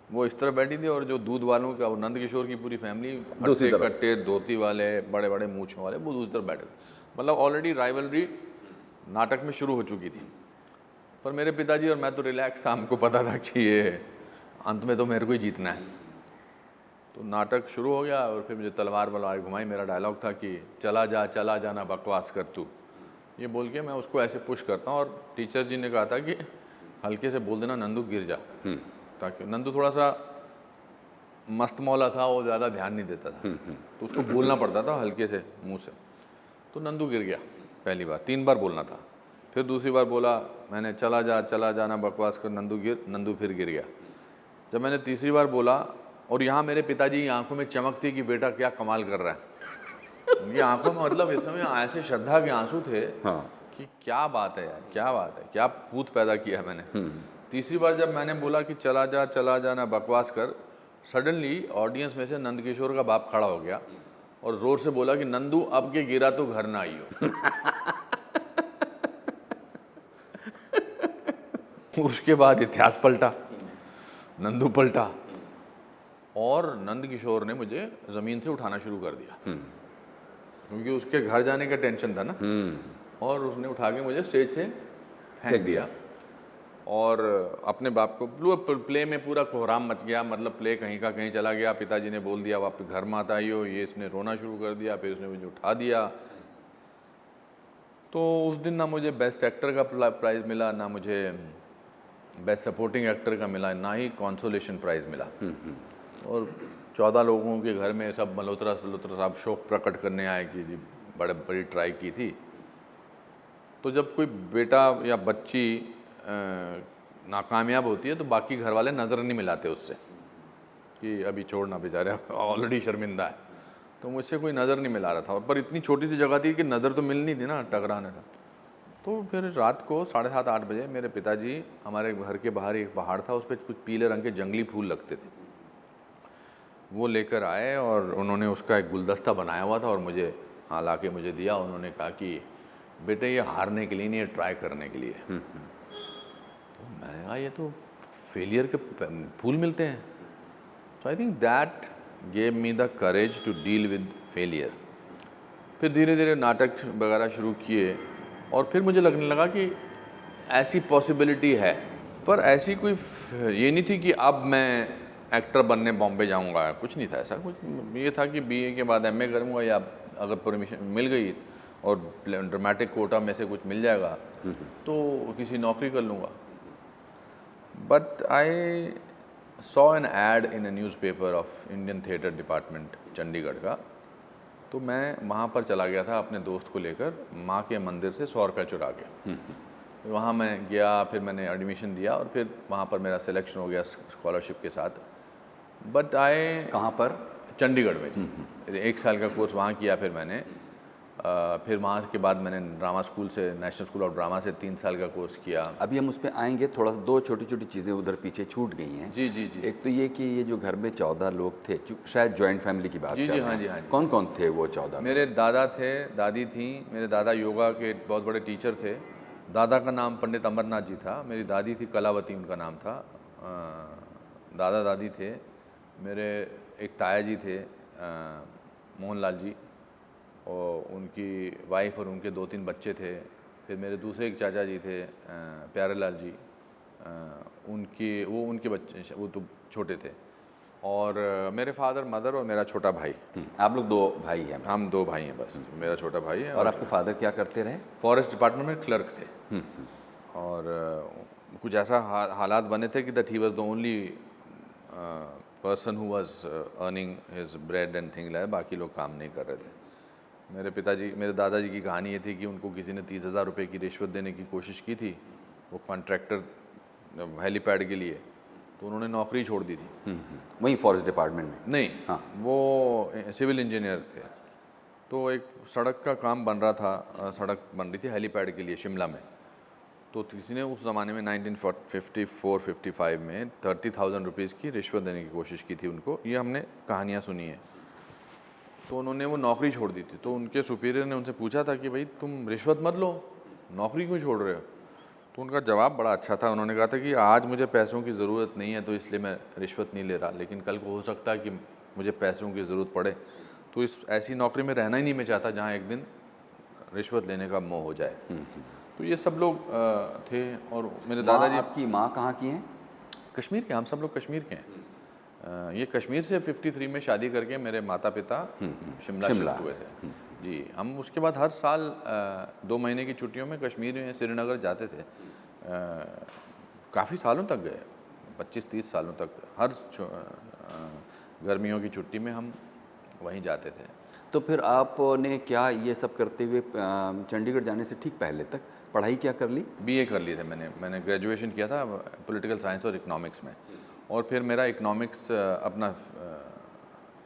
Speaker 7: वो इस तरफ बैठी थी, और जो दूध वालों का नंद किशोर की पूरी फैमिली,
Speaker 1: दूसरी तरफ।
Speaker 7: कट्टे धोती वाले, बड़े बड़े मूँछों वाले, वो दूसरी तरफ बैठे थे। मतलब ऑलरेडी राइवलरी नाटक में शुरू हो चुकी थी। पर मेरे पिताजी और मैं तो रिलैक्स था, हमको पता था कि ये अंत में तो मेरे को ही जीतना है। तो नाटक शुरू हो गया और फिर मुझे तलवार वलवार घुमाई। मेरा डायलॉग था कि चला जाना बकवास कर तू, ये बोल के मैं उसको ऐसे पुश करता हूँ, और टीचर जी ने कहा था कि हल्के से बोल देना नंदू गिर जा, ताकि नंदू थोड़ा सा मस्त मौला था, वो ज़्यादा ध्यान नहीं देता था, तो उसको बोलना पड़ता था हल्के से मुंह से। तो नंदू गिर गया पहली बार, 3 बार बोलना था। फिर दूसरी बार बोला मैंने चला जाना बकवास कर नंदू फिर गिर गया। जब मैंने तीसरी बार बोला, और यहाँ मेरे पिताजी की आंखों में चमक थी कि बेटा क्या कमाल कर रहा है, उनकी आंखों में मतलब इस समय ऐसे श्रद्धा के आंसू थे कि क्या बात है यार, क्या बात है, क्या पूत पैदा किया मैंने। तीसरी बार जब मैंने बोला कि चला जाना बकवास कर, सडनली ऑडियंस में से नंद किशोर का बाप खड़ा हो गया और जोर से बोला कि नंदू अब के गिरा तो घर ना आइयो। उसके बाद इतिहास पलटा, नंदू पलटा, और नंद किशोर ने मुझे ज़मीन से उठाना शुरू कर दिया, क्योंकि उसके घर जाने का टेंशन था ना, और उसने उठा के मुझे स्टेज से फेंक दिया। और अपने बाप को प्ले में पूरा कोहराम मच गया, मतलब प्ले कहीं का कहीं चला गया। पिताजी ने बोल दिया वापस घर मत आइयो, ये इसने रोना शुरू कर दिया, फिर उसने मुझे उठा दिया। तो उस दिन ना मुझे बेस्ट एक्टर का प्राइज़ मिला, ना मुझे बेस्ट सपोर्टिंग एक्टर का मिला, ना ही कॉन्सोलेशन प्राइज़ मिला। और 14 लोगों के घर में सब मल्होत्रा साहब शोक प्रकट करने आए कि जी बड़ी ट्राई की थी। तो जब कोई बेटा या बच्ची नाकामयाब होती है तो बाकी घर वाले नज़र नहीं मिलाते उससे कि अभी छोड़ना, बेचारा ऑलरेडी शर्मिंदा है। तो मुझसे कोई नज़र नहीं मिला रहा था, पर इतनी छोटी सी जगह थी कि नज़र तो मिलनी थी ना, टकराने था। तो फिर रात को 7:30-8 बजे मेरे पिताजी, हमारे घर के बाहर एक पहाड़ था, उस पर कुछ पीले रंग के जंगली फूल लगते थे, वो लेकर आए और उन्होंने उसका एक गुलदस्ता बनाया हुआ था और मुझे ला के मुझे दिया। उन्होंने कहा कि बेटे ये हारने के लिए नहीं, ये ट्राई करने के लिए। तो मैंने कहा ये तो फेलियर के फूल मिलते हैं। So I think that gave me the courage to deal with failure. फिर धीरे धीरे नाटक वगैरह शुरू किए, और फिर मुझे लगने लगा कि ऐसी पॉसिबिलिटी है, पर ऐसी कोई ये नहीं थी कि अब मैं एक्टर बनने बॉम्बे जाऊंगा, कुछ नहीं था ऐसा। कुछ ये था कि BA के बाद MA करूंगा, या अगर परमिशन मिल गई और ड्रामेटिक कोटा में से कुछ मिल जाएगा तो किसी नौकरी कर लूँगा। But I saw an ad in a newspaper of Indian theatre department Chandigarh का, तो मैं वहाँ पर चला गया था अपने दोस्त को लेकर, माँ के मंदिर से 100 रुपये चुरा के। वहाँ मैं गया, फिर मैंने एडमिशन दिया और फिर वहाँ पर मेरा सिलेक्शन हो गया स्कॉलरशिप के साथ। बट आई
Speaker 1: कहाँ पर?
Speaker 7: चंडीगढ़ में 1 साल का कोर्स वहाँ किया। फिर मैंने फिर वहाँ के बाद मैंने ड्रामा स्कूल से, नेशनल स्कूल ऑफ ड्रामा से 3 साल का कोर्स किया।
Speaker 1: अभी हम उस पर आएंगे, थोड़ा 2 छोटी छोटी चीज़ें उधर पीछे छूट गई हैं।
Speaker 7: जी जी जी।
Speaker 1: एक तो ये कि ये जो घर में 14 लोग थे, शायद जॉइंट फैमिली की बात
Speaker 7: जी
Speaker 1: कर
Speaker 7: जी,
Speaker 1: रहे
Speaker 7: हाँ
Speaker 1: हैं।
Speaker 7: जी हाँ जी।
Speaker 1: कौन कौन थे वो 14?
Speaker 7: मेरे दादा थे, दादी थी। मेरे दादा योगा के बहुत बड़े टीचर थे। दादा का नाम पंडित अमरनाथ जी था, मेरी दादी थी कलावती, उनका नाम था। दादा दादी थे मेरे, एक ताया जी थे मोहनलाल जी, और उनकी वाइफ और उनके 2-3 बच्चे थे। फिर मेरे दूसरे एक चाचा जी थे प्यारेलाल जी, उनके बच्चे, वो तो छोटे थे। और मेरे फादर मदर और मेरा छोटा भाई।
Speaker 1: आप लोग 2 भाई हैं?
Speaker 7: हम 2 भाई हैं बस, मेरा छोटा भाई है।
Speaker 1: और आपके फादर क्या करते रहे?
Speaker 7: फॉरेस्ट डिपार्टमेंट में क्लर्क थे। और कुछ ऐसा हालात बने थे कि that he was the only person who was earning his bread and thing like, बाकी लोग काम नहीं कर रहे थे। मेरे दादाजी की कहानी ये थी कि उनको किसी ने 30,000 रुपये की रिश्वत देने की कोशिश की थी, वो कॉन्ट्रैक्टर हेलीपैड के लिए। तो उन्होंने नौकरी छोड़ दी थी।
Speaker 1: वहीं फॉरेस्ट डिपार्टमेंट में?
Speaker 7: नहीं,
Speaker 1: हाँ।
Speaker 7: वो सिविल इंजीनियर थे। तो एक सड़क का काम बन रहा था, सड़क बन रही थी हेलीपैड के लिए शिमला में। तो किसी ने उस ज़माने में 1954-55 में 30,000 रुपीज़ की रिश्वत देने की कोशिश की थी उनको। ये हमने कहानियाँ सुनी है। तो उन्होंने वो नौकरी छोड़ दी थी। तो उनके सुपीरियर ने उनसे पूछा था कि भाई तुम रिश्वत मत लो, नौकरी क्यों छोड़ रहे हो? तो उनका जवाब बड़ा अच्छा था। उन्होंने कहा था कि आज मुझे पैसों की ज़रूरत नहीं है तो इसलिए मैं रिश्वत नहीं ले रहा, लेकिन कल को हो सकता है कि मुझे पैसों की ज़रूरत पड़े, तो इस ऐसी नौकरी में रहना ही नहीं मैं चाहता जहाँ एक दिन रिश्वत लेने का मोह हो जाए। तो ये सब लोग थे। और मेरे दादाजी।
Speaker 1: आपकी माँ कहाँ की हैं?
Speaker 7: कश्मीर के, हम सब लोग कश्मीर के हैं। ये कश्मीर से 53 में शादी करके मेरे माता पिता शिमला शिफ्ट हुए थे जी। हम उसके बाद हर साल 2 महीने की छुट्टियों में कश्मीर में श्रीनगर जाते थे। काफ़ी सालों तक गए, 25-30 सालों तक। हर गर्मियों की छुट्टी में हम वहीं जाते थे।
Speaker 1: तो फिर आपने क्या ये सब करते हुए चंडीगढ़ जाने से ठीक पहले तक पढ़ाई क्या कर ली?
Speaker 7: बीए कर लिए थे मैंने ग्रेजुएशन किया था पॉलिटिकल साइंस और इकोनॉमिक्स में। और फिर मेरा इकोनॉमिक्स अपना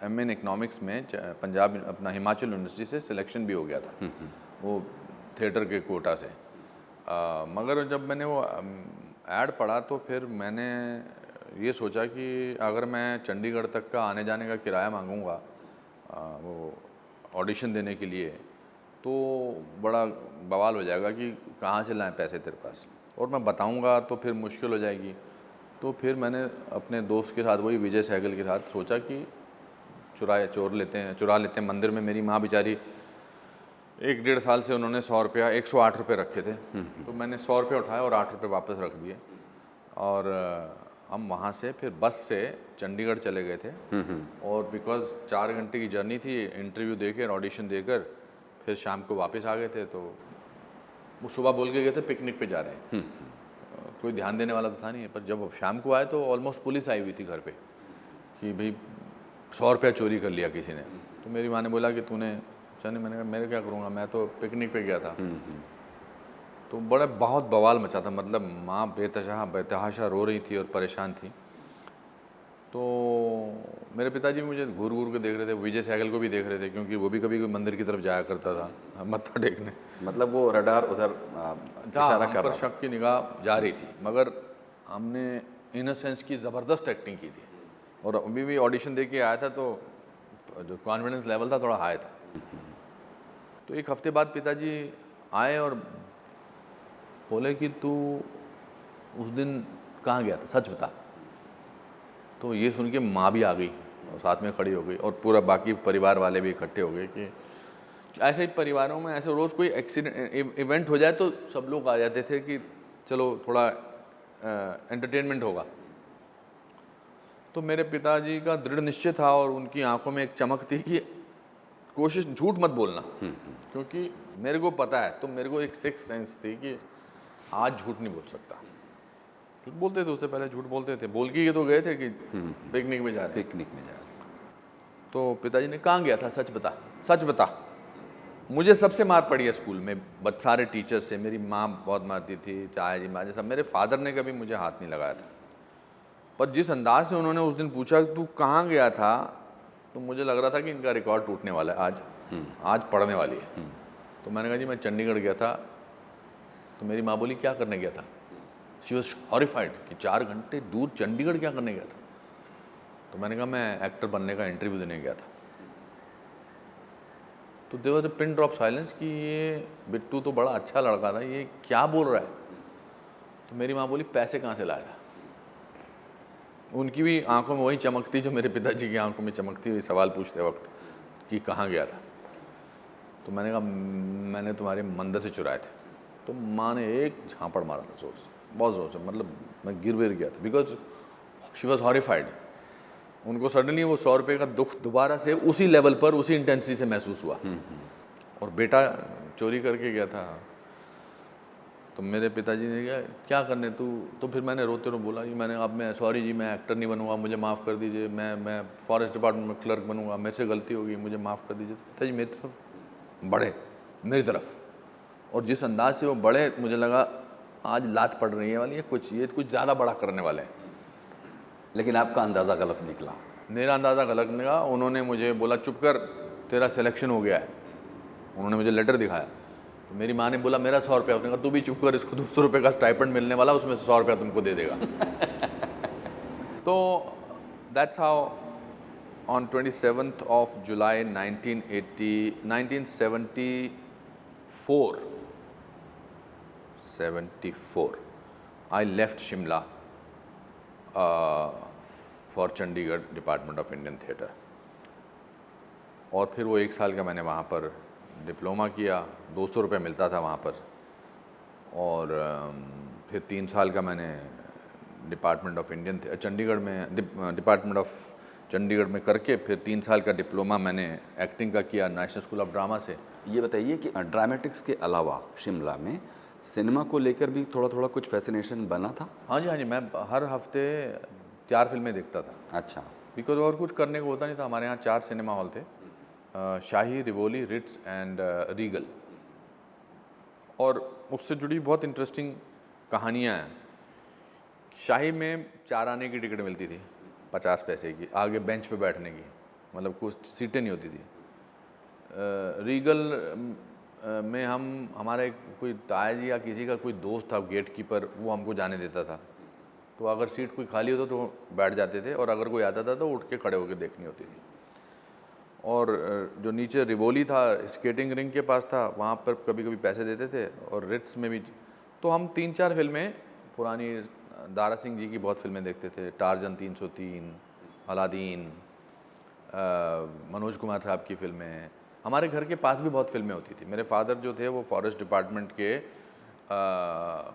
Speaker 7: एम इन इकोनॉमिक्स में पंजाब अपना हिमाचल यूनिवर्सिटी से सिलेक्शन भी हो गया था, वो थिएटर के कोटा से। मगर जब मैंने वो ऐड पढ़ा तो फिर मैंने ये सोचा कि अगर मैं चंडीगढ़ तक का आने जाने का किराया मांगूंगा वो ऑडिशन देने के लिए, तो बड़ा बवाल हो जाएगा कि कहाँ से लाएं पैसे तेरे पास, और मैं बताऊंगा तो फिर मुश्किल हो जाएगी। तो फिर मैंने अपने दोस्त के साथ, वही विजय सहगल के साथ, सोचा कि चुरा लेते हैं। मंदिर में मेरी माँ बेचारी 1-1.5 साल से उन्होंने 108 रुपये रखे थे, तो मैंने 100 रुपये उठाए और 8 रुपये वापस रख दिए। और हम वहाँ से फिर बस से चंडीगढ़ चले गए थे। और बिकॉज 4 घंटे की जर्नी थी, इंटरव्यू देकर ऑडिशन देकर फिर शाम को वापस आ गए थे। तो वो सुबह बोल के गए थे पिकनिक पे जा रहे हैं, कोई ध्यान देने वाला तो था नहीं। पर जब शाम को आए तो ऑलमोस्ट पुलिस आई हुई थी घर पे कि भाई 100 रुपया चोरी कर लिया किसी ने। तो मेरी माँ ने बोला कि तूने चने, मैंने कहा मैं क्या करूँगा, मैं तो पिकनिक पे गया था। तो बहुत बवाल मचा था, मतलब माँ बेतहाशा रो रही थी और परेशान थी। तो मेरे पिताजी मुझे घूर के देख रहे थे, विजय सहगल को भी देख रहे थे, क्योंकि वो भी कभी कोई मंदिर की तरफ जाया करता था मत्था टेकने।
Speaker 1: मतलब वो रडार उधर इशारा कर रहा,
Speaker 7: शक की निगाह जा रही थी। मगर हमने इन अ सेंस की ज़बरदस्त एक्टिंग की थी। और अभी भी ऑडिशन दे के आया था तो जो कॉन्फिडेंस लेवल था थोड़ा हाई था। तो 1 हफ्ते बाद पिताजी आए और बोले कि तू उस दिन कहाँ गया था, सच बता। तो ये सुन के माँ भी आ गई और साथ में खड़ी हो गई, और पूरा बाकी परिवार वाले भी इकट्ठे हो गए कि ऐसे ही परिवारों में ऐसे रोज़ कोई एक्सीडेंट इवेंट हो जाए तो सब लोग आ जाते थे कि चलो थोड़ा एंटरटेनमेंट होगा। तो मेरे पिताजी का दृढ़ निश्चय था और उनकी आंखों में एक चमक थी कि कोशिश झूठ मत बोलना, क्योंकि मेरे को पता है। तो मेरे को एक सिक्स सेंस थी कि आज झूठ नहीं बोल सकता। झूठ बोलते थे, उससे पहले झूठ बोलते थे, बोल के ये तो गए थे कि पिकनिक में जा रहे हैं। तो पिताजी ने कहाँ गया था, सच बता, सच बता। मुझे सबसे मार पड़ी है स्कूल में, सारे टीचर्स से। मेरी माँ बहुत मारती थी, चाचा जी, माँ जी सब। मेरे फादर ने कभी मुझे हाथ नहीं लगाया था, पर जिस अंदाज से उन्होंने उस दिन पूछा तू कहाँ गया था, तो मुझे लग रहा था कि इनका रिकॉर्ड टूटने वाला है, आज पढ़ने वाली है। तो मैंने कहा जी मैं चंडीगढ़ गया था। तो मेरी माँ बोली क्या करने गया था। शी वॉज हॉरिफाइड कि 4 घंटे दूर चंडीगढ़ क्या करने गया था। तो मैंने कहा मैं एक्टर बनने का इंटरव्यू देने गया था। तो there was a pin drop silence कि ये बिट्टू तो बड़ा अच्छा लड़का था, ये क्या बोल रहा है। तो मेरी माँ बोली पैसे कहाँ से लाया था। उनकी भी आंखों में वही चमक थी जो मेरे पिताजी की आंखों में चमक थी सवाल पूछते वक्त कि कहाँ गया था। तो मैंने कहा मैंने तुम्हारे मंदिर से चुराए थे। तो माँ ने एक झापड़ मारा था जोर से, बहुत ज़ोर से, मतलब मैं गिर गया था, बिकॉज शी वॉज हॉरिफाइड। उनको सडनली वो 100 रुपये का दुख दोबारा से उसी लेवल पर, उसी इंटेंसिटी से महसूस हुआ। और बेटा चोरी करके गया था। तो मेरे पिताजी ने कहा क्या करने तू। तो फिर मैंने रोते बोला जी मैंने, अब मैं सॉरी जी, मैं एक्टर नहीं बनूंगा, मुझे माफ़ कर दीजिए, मैं फॉरेस्ट डिपार्टमेंट में क्लर्क बनूंगा, मेरे से गलती होगी, मुझे माफ़ कर दीजिए। पिताजी मेरी तरफ बढ़े, मेरी तरफ, और जिस अंदाज से वो बढ़े मुझे लगा आज लात पड़ रही है वाली है, ये कुछ ज़्यादा बड़ा करने वाले हैं।
Speaker 1: लेकिन आपका अंदाज़ा गलत निकला।
Speaker 7: मेरा अंदाज़ा गलत लगा। उन्होंने मुझे बोला चुप कर, तेरा सिलेक्शन हो गया है। उन्होंने मुझे लेटर दिखाया, तो मेरी माँ ने बोला मेरा 100 रुपया। उसने कहा तू भी चुप कर, इसको 200 रुपये का स्टाइपेंड मिलने वाला, उसमें से 100 रुपया तुमको दे देगा। तो that's how on 27th of July 1974 I left Shimla for Chandigarh Department of Indian Theatre। और फिर वो 1 साल का मैंने वहाँ पर डिप्लोमा किया, 200 रुपये मिलता था वहाँ पर। और फिर 3 साल का मैंने डिपार्टमेंट ऑफ इंडियन चंडीगढ़ में डिपार्टमेंट ऑफ चंडीगढ़ में करके फिर 3 साल का डिप्लोमा मैंने एक्टिंग का किया नेशनल स्कूल ऑफ ड्रामा से।
Speaker 1: ये बताइए कि ड्रामेटिक्स के अलावा शिमला में सिनेमा को लेकर भी थोड़ा थोड़ा कुछ फैसिनेशन बना था?
Speaker 7: हाँ जी, मैं हर हफ्ते 4 फिल्में देखता था।
Speaker 1: अच्छा।
Speaker 7: बिकॉज और कुछ करने को होता नहीं था। हमारे यहाँ 4 सिनेमा हॉल थे, शाही, रिवोली, रिट्स एंड रीगल। और उससे जुड़ी बहुत इंटरेस्टिंग कहानियाँ हैं। शाही में 4 आने की टिकट मिलती थी 50 पैसे की, आगे बेंच पे बैठने की, मतलब कुछ सीटें नहीं होती थी। रीगल में हमारा एक कोई ताज या किसी का कोई दोस्त था गेट कीपर, वो हमको जाने देता था। तो अगर सीट कोई खाली होता तो बैठ जाते थे, और अगर कोई आता था तो उठ के खड़े होकर देखनी होती थी। और जो नीचे रिवोली था, स्केटिंग रिंग के पास था, वहाँ पर कभी कभी पैसे देते थे। और रिट्स में भी तो हम 3-4 फिल्में पुरानी दारा सिंह जी की बहुत फिल्में देखते थे। टार्जन 303, अलादीन, मनोज कुमार साहब की फिल्में। हमारे घर के पास भी बहुत फिल्में होती थी। मेरे फादर जो थे वो फॉरेस्ट डिपार्टमेंट के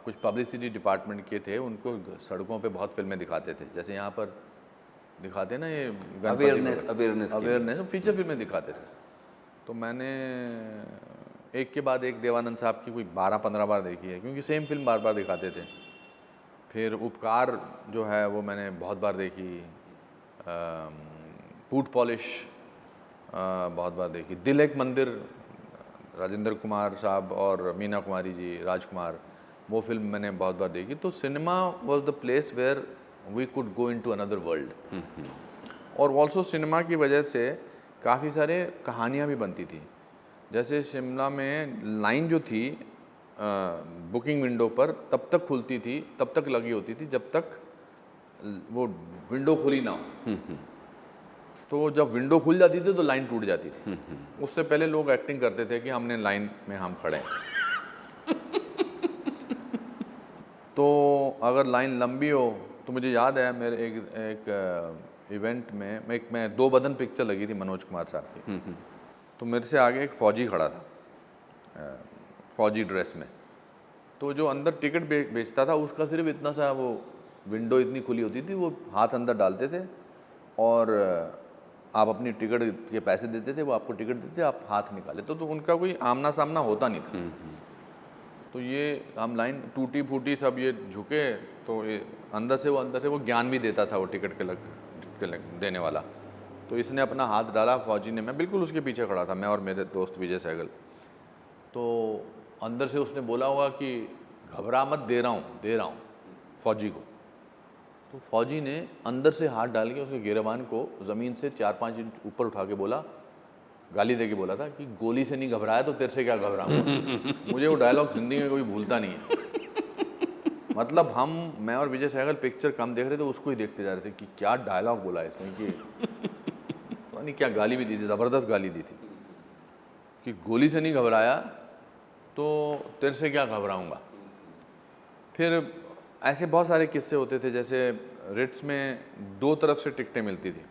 Speaker 7: कुछ पब्लिसिटी डिपार्टमेंट के थे। उनको सड़कों पे बहुत फिल्में दिखाते थे, जैसे यहाँ पर दिखाते हैं ना ये अवेयरनेस फीचर फिल्में दिखाते थे। तो मैंने एक के बाद एक देवानंद साहब की कोई 12-15 बार देखी है, क्योंकि सेम फिल्म बार बार दिखाते थे। फिर उपकार जो है वो मैंने बहुत बार देखी। बूट पॉलिश बहुत बार देखी। दिल एक मंदिर, राजेंद्र कुमार साहब और मीना कुमारी जी, राजकुमार, वो फिल्म मैंने बहुत बार देखी। तो cinema was the place where we could go into another world. और ऑल्सो सिनेमा की वजह से काफ़ी सारे कहानियाँ भी बनती थी। जैसे शिमला में लाइन जो थी बुकिंग विंडो पर तब तक खुलती थी, तब तक लगी होती थी जब तक वो विंडो खुली ना हो। तो जब विंडो खुल जाती थी तो लाइन टूट जाती थी। उससे पहले लोग एक्टिंग करते थे कि हमने लाइन में हम खड़े हैं। तो अगर लाइन लंबी हो तो मुझे याद है मेरे एक इवेंट में मैं 2 बदन पिक्चर लगी थी मनोज कुमार साहब की। तो मेरे से आगे एक फ़ौजी खड़ा था, फ़ौजी ड्रेस में। तो जो अंदर टिकट बेचता था उसका सिर्फ इतना सा, वो विंडो इतनी खुली होती थी, वो हाथ अंदर डालते थे और आप अपनी टिकट के पैसे देते थे, वो आपको टिकट देते, आप हाथ निकाले। तो उनका कोई आमना सामना होता नहीं था। तो ये हम लाइन टूटी फूटी सब ये झुके, तो ये अंदर से वो ज्ञान भी देता था वो टिकट के देने वाला। तो इसने अपना हाथ डाला फौजी ने, मैं बिल्कुल उसके पीछे खड़ा था, मैं और मेरे दोस्त विजय सहगल। तो अंदर से उसने बोला होगा कि घबरा मत, दे रहा हूँ फौजी को। तो फौजी ने अंदर से हाथ डाल के उसके गिरेबान को ज़मीन से 4-5 इंच ऊपर उठा के बोला, गाली दे के बोला था कि गोली से नहीं घबराया तो तेरे से क्या घबराऊंगा। मुझे वो डायलॉग ज़िंदगी में कभी भूलता नहीं है। मतलब मैं और विजय सहगल पिक्चर कम देख रहे थे, उसको ही देखते जा रहे थे कि क्या डायलॉग बोला है इसमें, कि पता नहीं क्या गाली भी दी थी, ज़बरदस्त गाली दी थी कि गोली से नहीं घबराया तो तेरे से क्या घबराऊंगा। फिर ऐसे बहुत सारे किस्से होते थे। जैसे रिट्स में 2 तरफ से टिकटें मिलती थी,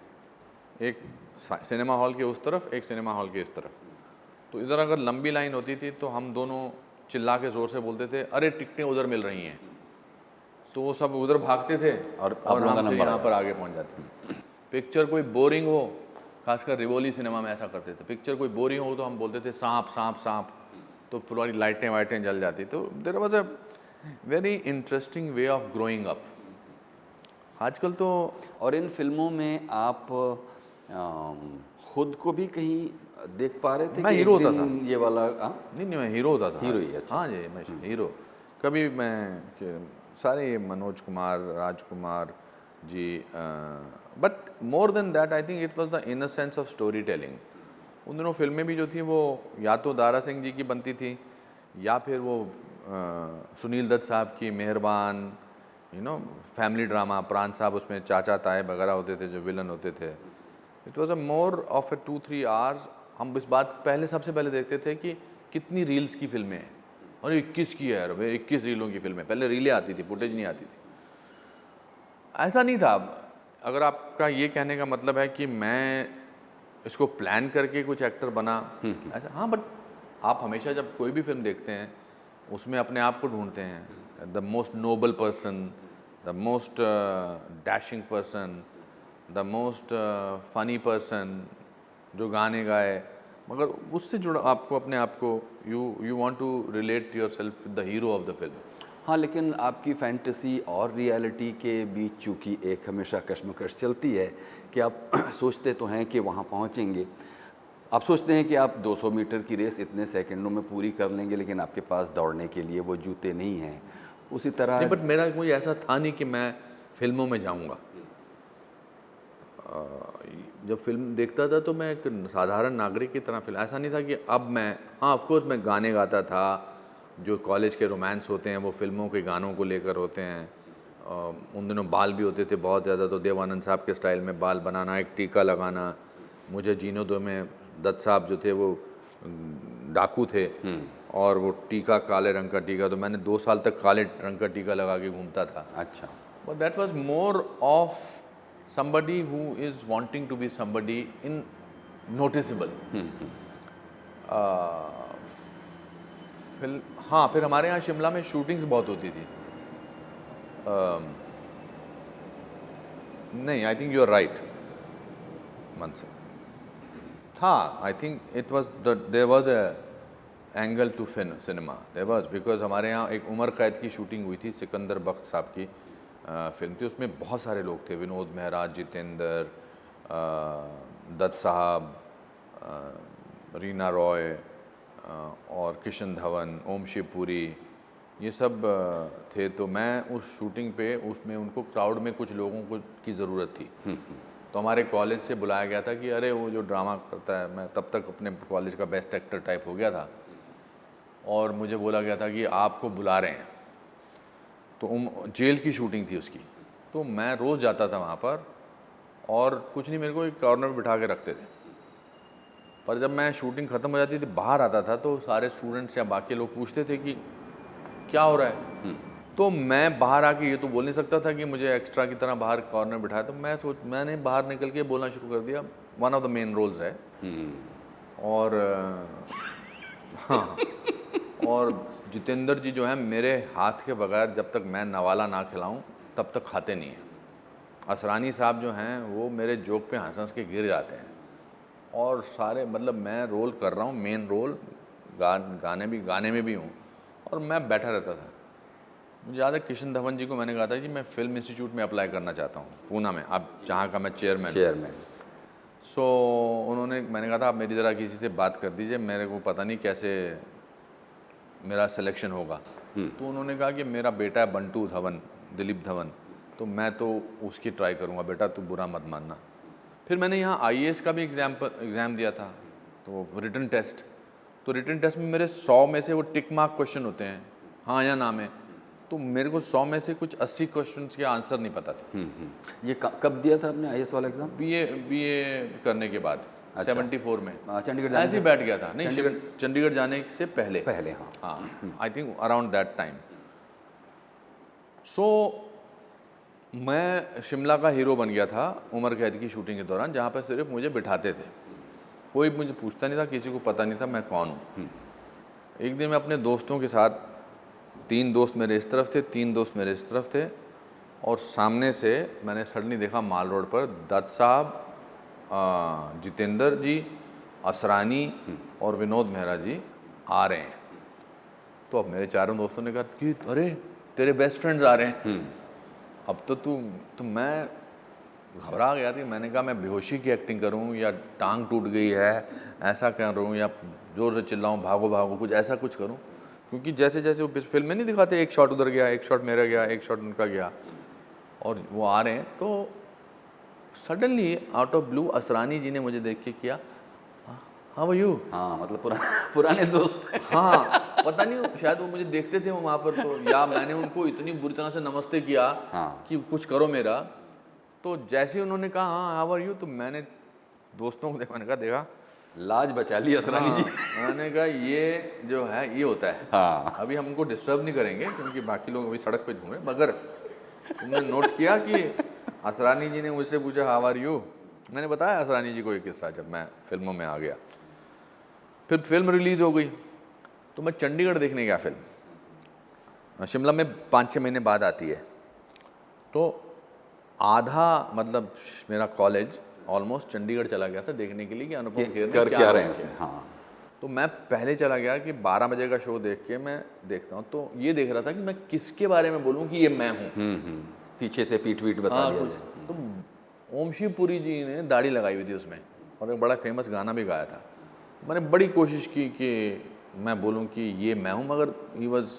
Speaker 7: एक सिनेमा हॉल के उस तरफ, एक सिनेमा हॉल के इस तरफ। तो इधर अगर लंबी लाइन होती थी तो हम दोनों चिल्ला के ज़ोर से बोलते थे, अरे टिकटें उधर मिल रही हैं। तो वो सब उधर भागते थे और हम यहाँ पर आगे पहुँच जाते थे। पिक्चर कोई बोरिंग हो, खासकर रिवोली सिनेमा में ऐसा करते थे, पिक्चर कोई बोरिंग हो तो हम बोलते थे सांप सांप सांप, तो पूरी लाइटें वाइटें जल जाती। तो there was a very interesting way of growing up. आजकल तो
Speaker 1: और इन फिल्मों में आप खुद को भी कहीं देख पा रहे थे?
Speaker 7: मैं हीरो होता था
Speaker 1: ये वाला।
Speaker 7: नहीं मैं हीरो होता था।
Speaker 1: हीरो ही? अच्छा।
Speaker 7: हाँ जी, मैं हीरो। कभी मैं सारे Manoj Kumar, Rajkumar, ji, but more than that I think it was the inner sense of story telling. उन दिनों फिल्में भी जो थी वो या तो दारा सिंह जी की बनती थी या फिर वो सुनील दत्त साहब की मेहरबान, यू नो, फैमिली ड्रामा, प्राण साहब उसमें चाचा ताए वगैरह होते थे जो विलन होते थे। It was a more of A 2-3 hours. हम इस बात पहले सबसे पहले देखते थे कि कितनी रील्स की फिल्में हैं, और 21 की है यार, 21 रीलों की फिल्में। पहले रीलें आती थी, फुटेज नहीं आती थी। ऐसा नहीं था। अगर आपका ये कहने का मतलब है कि मैं इसको प्लान करके कुछ एक्टर बना, ऐसा, हाँ, बट आप हमेशा जब कोई भी फिल्म देखते हैं उसमें अपने आप को ढूंढते हैं, the most Nobel person, the most dashing person, the most funny person, जो गाने गाए, मगर उससे जुड़ा आपको अपने आप को you want to relate yourself with the hero of the film.
Speaker 1: हाँ, लेकिन आपकी फैंटेसी और रियलिटी के बीच चूँकि एक हमेशा कश्मकश चलती है कि आप सोचते तो हैं कि वहाँ पहुँचेंगे, आप सोचते हैं कि आप 200 मीटर की रेस इतने सेकंडों में पूरी कर लेंगे, लेकिन आपके पास दौड़ने के लिए वो जूते नहीं हैं। उसी तरह
Speaker 7: नहीं, बट मेरा कोई ऐसा था नहीं कि मैं फिल्मों में जाऊंगा। जब फिल्म देखता था तो मैं एक साधारण नागरिक की तरह फिल्म, ऐसा नहीं था कि अब मैं, हाँ ऑफ कोर्स मैं गाने गाता था, जो कॉलेज के रोमांस होते हैं वो फिल्मों के गानों को लेकर होते हैं। उन दिनों बाल भी होते थे बहुत ज़्यादा, तो देवानंद साहब के स्टाइल में बाल बनाना, एक टीका लगाना। मुझे जीनो दो में दत्त साहब जो थे वो डाकू थे, और वो टीका काले रंग का टीका, तो मैंने 2 साल तक काले रंग का टीका लगा के घूमता था।
Speaker 1: अच्छा,
Speaker 7: but that was more of somebody who is wanting to be somebody in noticeable। Film, हाँ, फिर हमारे यहाँ शिमला में शूटिंग्स बहुत होती थी। नहीं, I think you are right Mansa. हाँ, I think it was there was a angle to cinema, there was, because हमारे यहाँ एक उमर कैद की शूटिंग हुई थी, सिकंदर बख्त साहब की फिल्म थी। उसमें बहुत सारे लोग थे, विनोद मेहरा, जितेंद्र, दत्त साहब, रीना रॉय, और किशन धवन, ओम शिवपुरी, ये सब थे। तो मैं उस शूटिंग पे, उसमें उनको क्राउड में कुछ लोगों को की ज़रूरत थी, तो हमारे कॉलेज से बुलाया गया था कि अरे वो जो ड्रामा करता है, मैं तब तक अपने कॉलेज का बेस्ट एक्टर टाइप हो गया था, और मुझे बोला गया था कि आपको बुला रहे हैं। तो जेल की शूटिंग थी उसकी, तो मैं रोज़ जाता था वहाँ पर, और कुछ नहीं, मेरे को एक कॉर्नर में बिठा के रखते थे। पर जब मैं शूटिंग ख़त्म हो जाती थी, बाहर आता था, तो सारे स्टूडेंट्स या बाकी लोग पूछते थे कि क्या हो रहा है। तो मैं बाहर आके ये तो बोल नहीं सकता था कि मुझे एक्स्ट्रा की तरह बाहर कॉर्नर बिठाया, तो मैंने बाहर निकल के बोलना शुरू कर दिया, one of the main roles है। और हाँ, और जितेंद्र जी जो हैं, मेरे हाथ के बगैर जब तक मैं नवाला ना खिलाऊं तब तक खाते नहीं हैं। असरानी साहब जो हैं, वो मेरे जोक पे हंस हंस के गिर जाते हैं, और सारे, मतलब मैं रोल कर रहा हूँ, मेन रोल, गाने में भी हूँ, और मैं बैठा रहता था। मुझे याद है किशन धवन जी को मैंने कहा था कि मैं फिल्म इंस्टीट्यूट में अप्लाई करना चाहता हूँ, पूना में, अब जहाँ का मैं चेयरमैन। सो उन्होंने, मैंने कहा था आप मेरी ज़रा किसी से बात कर दीजिए, मेरे को पता नहीं कैसे मेरा सिलेक्शन होगा। तो उन्होंने कहा कि मेरा बेटा है बंटू धवन, दिलीप धवन, तो मैं तो उसकी ट्राई करूँगा, बेटा तू बुरा मत मानना। फिर मैंने यहाँ IAS का भी एग्ज़ाम दिया था, तो रिटन टेस्ट, तो रिटन टेस्ट में मेरे 100 में से वो टिक मार्क क्वेश्चन होते हैं, हाँ या ना में, तो मेरे को 100 में से कुछ 80 क्वेश्चंस के आंसर नहीं पता थे।
Speaker 1: ये कब दिया था आपने IAS वाला एग्ज़ाम?
Speaker 7: BA करने के बाद। अच्छा। 74 में
Speaker 1: चंडीगढ़
Speaker 7: ऐसे ही बैठ गया था। नहीं, चंडीगढ़ जाने से पहले
Speaker 1: हाँ,
Speaker 7: I think around that time. So मैं शिमला का हीरो बन गया था उमर कैद की शूटिंग के दौरान, जहाँ पर सिर्फ मुझे बिठाते थे, कोई मुझे पूछता नहीं था, किसी को पता नहीं था मैं कौन हूँ। एक दिन मैं अपने दोस्तों के साथ, 3 दोस्त मेरे इस तरफ थे, 3 दोस्त मेरे इस तरफ थे, और सामने से मैंने सडनली देखा माल रोड पर दत्त साहब, जितेंद्र जी, असरानी और विनोद मेहरा जी आ रहे हैं। तो अब मेरे चारों दोस्तों ने कहा कि अरे तेरे बेस्ट फ्रेंड्स आ रहे हैं, अब तो मैं घबरा गया था। मैंने कहा मैं बेहोशी की एक्टिंग करूं या टांग टूट गई है ऐसा कर रहा हूँ, या ज़ोर से चिल्लाऊं भागो भागो, कुछ ऐसा कुछ करूं, क्योंकि जैसे जैसे वो फिल्म में नहीं दिखाते, एक शॉट उधर गया, एक शॉट मेरा गया, एक शॉट उनका गया, और वो आ रहे हैं तो suddenly out of blue Asrani ji ने मुझे देख के किया, हाउ आर यू।
Speaker 1: हाँ, मतलब पुराने दोस्त हैं।
Speaker 7: हाँ, पता नहीं शायद वो मुझे देखते थे वहाँ पर, तो या मैंने उनको इतनी बुरी तरह से नमस्ते किया कि कुछ करो मेरा। तो जैसे ही उन्होंने कहा हाँ हाउ आर यू, तो मैंने दोस्तों को मैंने कहा देखा
Speaker 1: लाज बचा ली असरानी जी।
Speaker 7: मैंने कहा ये जो है ये होता है।
Speaker 1: हाँ।
Speaker 7: अभी हम उनको डिस्टर्ब नहीं करेंगे क्योंकि बाकी लोग अभी सड़क पे घूमे, मगर तुमने नोट किया कि असरानी जी ने मुझसे पूछा हाउ आर यू। मैंने बताया असरानी जी को एक किस्सा, जब मैं फिल्मों में आ गया, फिर फिल्म रिलीज़ हो गई तो मैं चंडीगढ़ देखने गया फिल्म। शिमला में 5-6 महीने बाद आती है, तो आधा मतलब मेरा कॉलेज ऑलमोस्ट चंडीगढ़ चला गया था देखने के लिए कि अनुपम खेर
Speaker 1: कर क्या रहे हैं उसमें। हाँ,
Speaker 7: तो मैं पहले चला गया कि 12 बजे का शो देख के मैं देखता हूँ, तो ये देख रहा था कि मैं किसके बारे में बोलूँ कि ये मैं हूँ।
Speaker 1: पीछे से पीठ वीठ बता दिया जाए।
Speaker 7: तो ओम शिवपुरी जी ने दाढ़ी लगाई हुई थी उसमें और एक बड़ा फेमस गाना भी गाया था। मैंने बड़ी कोशिश की कि मैं बोलूं कि ये मैं हूं, मगर he was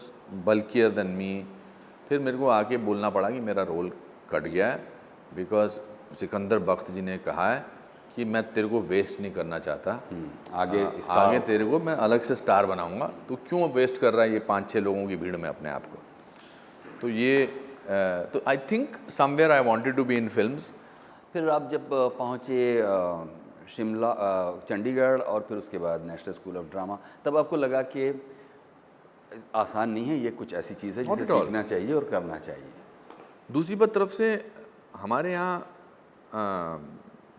Speaker 7: bulkier than me. फिर मेरे को आके बोलना पड़ा कि मेरा रोल कट गया है, बिकॉज सिकंदर बख्त जी ने कहा है कि मैं तेरे को वेस्ट नहीं करना चाहता, आगे तेरे को मैं अलग से स्टार बनाऊंगा, तो क्यों वेस्ट कर रहा है ये 5-6 लोगों की भीड़ में अपने आप को। तो ये तो I think somewhere I wanted to be in films.
Speaker 1: फिर आप जब पहुँचे शिमला, चंडीगढ़ और फिर उसके बाद नेशनल स्कूल ऑफ ड्रामा, तब आपको लगा कि आसान नहीं है, ये कुछ ऐसी चीज़ है जिसे सीखना चाहिए और करना चाहिए।
Speaker 7: दूसरी बात तरफ से हमारे यहाँ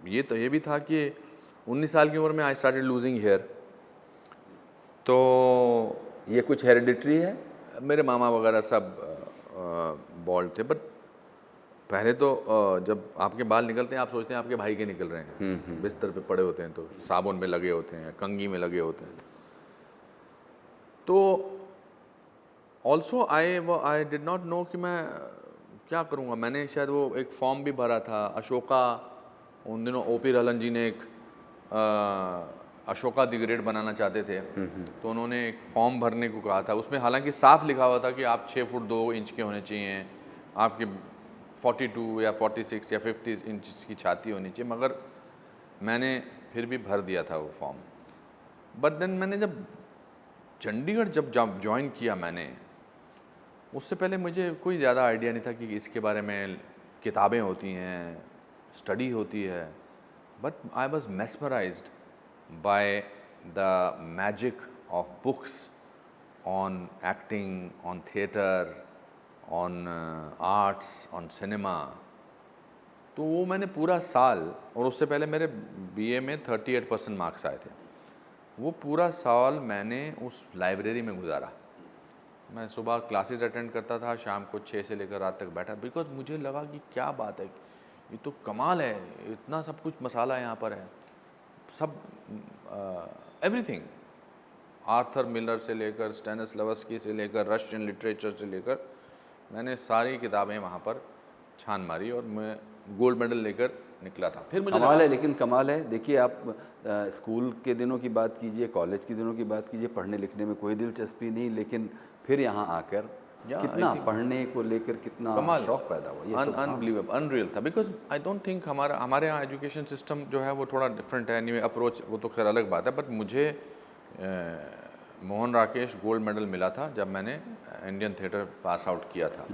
Speaker 7: ये भी था कि 19 साल की उम्र में आई स्टार्टेड लूजिंग हेयर। तो
Speaker 1: ये कुछ हेरिडिटरी है?
Speaker 7: मेरे मामा वगैरह सब बॉल्ड थे, बट पहले तो जब आपके बाल निकलते हैं आप सोचते हैं आपके भाई के निकल रहे हैं। बिस्तर पे पड़े होते हैं तो साबुन में लगे होते हैं, कंघी में लगे होते हैं। तो also I did not know कि मैं क्या करूँगा। मैंने शायद वो एक फॉर्म भी भरा था, अशोका, उन दिनों ओपी रलन जी ने एक अशोका द ग्रेट बनाना चाहते थे, तो उन्होंने एक फॉर्म भरने को कहा था। उसमें हालांकि साफ लिखा हुआ था कि आप 6 फुट 2 इंच के होने चाहिए, आपके 42 या 46 या 50 इंच की छाती होनी चाहिए, मगर मैंने फिर भी भर दिया था वो फॉर्म। बट देन मैंने जब चंडीगढ़ जब ज्वाइन किया मैंने, उससे पहले मुझे कोई ज़्यादा आइडिया नहीं था कि इसके बारे में किताबें होती हैं, स्टडी होती है। But I was mesmerised by the magic of books on acting, on theatre, on arts, on cinema. तो वो मैंने पूरा साल, और उससे पहले मेरे बीए में 38% मार्क्स आए थे, वो पूरा साल मैंने उस लाइब्रेरी में गुजारा। मैं सुबह क्लासेस अटेंड करता था, शाम को 6 से लेकर रात तक बैठा, बिकॉज मुझे लगा कि क्या बात है, ये तो कमाल है, इतना सब कुछ मसाला यहाँ पर है, सब एवरीथिंग, आर्थर मिलर से लेकर स्टेनिस्लावस्की से लेकर रशियन लिटरेचर से लेकर, मैंने सारी किताबें वहाँ पर छान मारी और मैं गोल्ड मेडल लेकर निकला था। फिर मुझे
Speaker 1: कमाल है, लेकिन कमाल है। देखिए आप स्कूल के दिनों की बात कीजिए, कॉलेज के दिनों की बात कीजिए, पढ़ने लिखने में कोई दिलचस्पी नहीं, लेकिन फिर यहाँ आकर कितना पढ़ने को लेकर कितना शौक पैदा हुआ,
Speaker 7: अनबिलीवेबल, अनरियल था। बिकॉज आई डोंट थिंक हमारे यहाँ एजुकेशन सिस्टम जो है वो थोड़ा डिफरेंट है। एनीवे अप्रोच वो तो खैर अलग बात है, बट मुझे मोहन राकेश गोल्ड मेडल मिला था जब मैंने इंडियन थिएटर पास आउट किया था,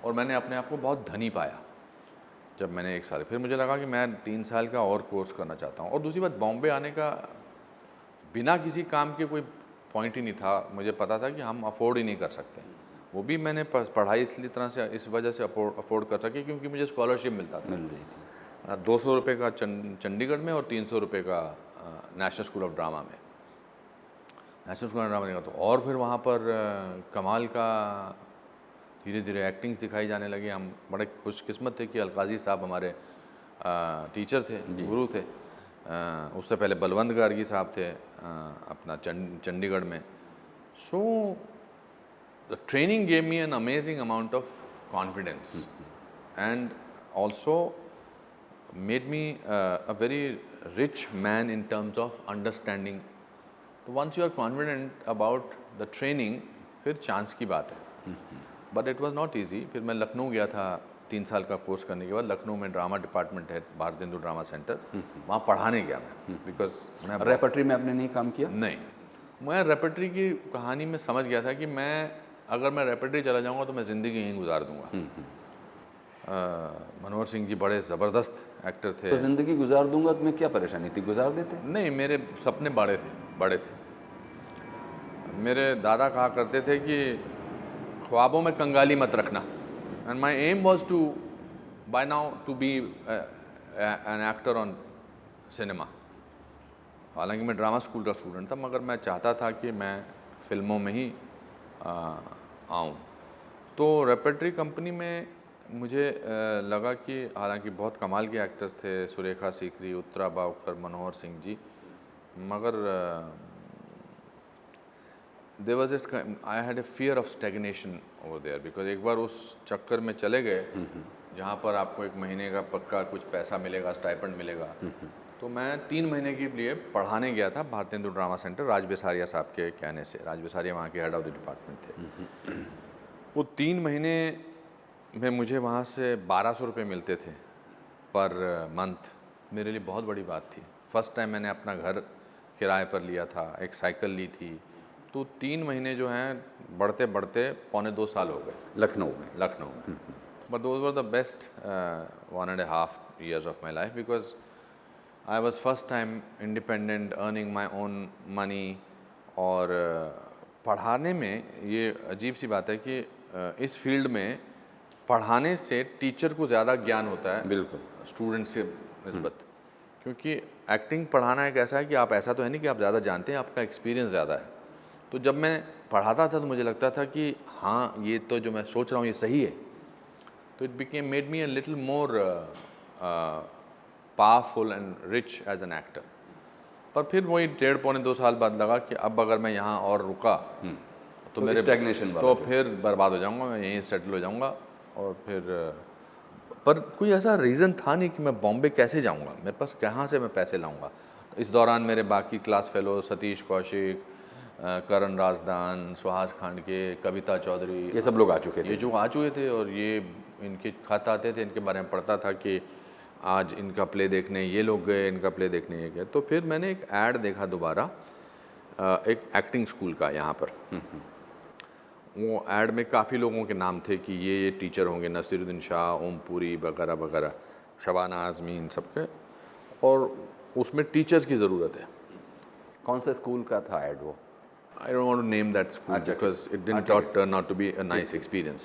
Speaker 7: और मैंने अपने आप को बहुत धनी पाया जब मैंने 1 साल। फिर मुझे लगा कि मैं 3 साल का और कोर्स करना चाहता हूँ। और दूसरी बात, बॉम्बे आने का बिना किसी काम के कोई पॉइंट ही नहीं था। मुझे पता था कि हम अफोर्ड ही नहीं कर सकते। वो भी मैंने पढ़ाई इसलिए तरह से इस वजह से अफोर्ड कर सके क्योंकि मुझे स्कॉलरशिप मिल रही थी 200 रुपये का चंडीगढ़ में और 300 रुपये का नेशनल स्कूल ऑफ ड्रामा में। नेशनल स्कूल ऑफ ड्रामा में तो और फिर वहाँ पर कमाल का धीरे धीरे एक्टिंग सिखाई जाने लगी। हम बड़े खुशकिस्मत थे कि अलकाजी साहब हमारे टीचर थे, गुरु थे। उससे पहले बलवंत गार्गी साहब थे अपना चंडीगढ़ में। So the training gave me an amazing amount of confidence and also made me a very rich man in terms of understanding. तो once you are confident about the training, फिर चांस की बात है। But it was not easy. फिर मैं लखनऊ गया था 3 साल का कोर्स करने के बाद लखनऊ में ड्रामा डिपार्टमेंट है, भारतीय हिंदू ड्रामा सेंटर, वहाँ पढ़ाने गया मैं, बिकॉज मैं
Speaker 1: रेपर्टरी में आपने नहीं काम किया?
Speaker 7: नहीं, मैं रेपर्टरी की कहानी में समझ गया था कि अगर मैं रेपर्टरी चला जाऊँगा तो मैं ज़िंदगी यहीं गुजार दूँगा। मनोहर सिंह जी बड़े ज़बरदस्त एक्टर थे।
Speaker 1: तो ज़िंदगी गुजार दूंगा तो मैं क्या परेशानी थी, गुजार देते?
Speaker 7: नहीं, मेरे सपने बड़े थे। मेरे दादा कहा करते थे कि ख्वाबों में कंगाली मत रखना, and my aim was to by now to be an actor on cinema. हालांकि मैं ड्रामा स्कूल का स्टूडेंट था, मगर मैं चाहता था कि मैं फिल्मों में ही आऊँ। तो रेपर्टरी कंपनी में मुझे लगा कि हालांकि बहुत कमाल के एक्टर्स थे, सुरेखा सीकरी, उत्तरा बावकर, मनोहर सिंह जी, मगर there was I had a fear of stagnation over there, because एक बार उस चक्कर में चले गए जहाँ पर आपको 1 महीने का पक्का कुछ पैसा मिलेगा, स्टाइपेंड मिलेगा। तो मैं 3 महीने के लिए पढ़ाने गया था भारतीय हिंदू ड्रामा सेंटर, राज बेसारिया साहब के कहने से। राज बेसारिया वहाँ के हेड ऑफ द डिपार्टमेंट थे। वो 3 महीने में मुझे वहाँ से 1200 रुपये मिलते थे पर मंथ। मेरे लिए बहुत बड़ी बात थी। फर्स्ट टाइम मैंने अपना घर किराए पर लिया था, एक साइकिल ली थी। तो 3 महीने जो हैं बढ़ते बढ़ते पौने 2 साल हो गए
Speaker 1: लखनऊ में।
Speaker 7: But those were the best 1.5 years of my life, because I was first time independent, earning my own money. और पढ़ाने में ये अजीब सी बात है कि इस फील्ड में पढ़ाने से टीचर को ज़्यादा ज्ञान होता है
Speaker 1: बिल्कुल
Speaker 7: स्टूडेंट से निस्बत, क्योंकि एक्टिंग पढ़ाना एक ऐसा है कि आप ऐसा तो है नहीं कि आप ज़्यादा जानते हैं, आपका एक्सपीरियंस ज़्यादा है। तो जब मैं पढ़ाता था तो मुझे लगता था कि हाँ, ये तो जो मैं सोच रहा हूँ ये सही है। तो it became made me a little more powerful and rich as an actor. पर फिर वही 1.5 पौने 2 साल बाद लगा कि अब अगर मैं यहाँ और रुका तो मेरे
Speaker 1: स्टैग्नेशन
Speaker 7: तो फिर बर्बाद हो जाऊँगा, मैं यहीं सेटल हो जाऊँगा। और फिर पर कोई ऐसा रीज़न था नहीं कि मैं बॉम्बे कैसे जाऊँगा, मेरे पास कहाँ से मैं पैसे लाऊँगा। इस दौरान मेरे बाकी क्लास फेलो सतीश कौशिक, करण राजदान, सुहास खांडके, कविता चौधरी,
Speaker 1: ये सब लोग आ चुके थे।
Speaker 7: ये जो आ चुके थे और ये इनके खत आते थे, इनके बारे में पढ़ता था कि आज इनका प्ले देखने ये लोग गए, इनका प्ले देखने ये गए। तो फिर मैंने एक ऐड देखा दोबारा एक एक्टिंग स्कूल का यहाँ पर। वो ऐड में काफ़ी लोगों के नाम थे कि ये टीचर होंगे, नसीरुद्दीन शाह, ओम पुरी वगैरह वगैरह, शबाना आज़मी, इन सब के। और उसमें टीचर्स की ज़रूरत है।
Speaker 1: कौन सा स्कूल का था ऐड वो?
Speaker 7: I don't want to name that school because it didn't turn out to be a nice experience.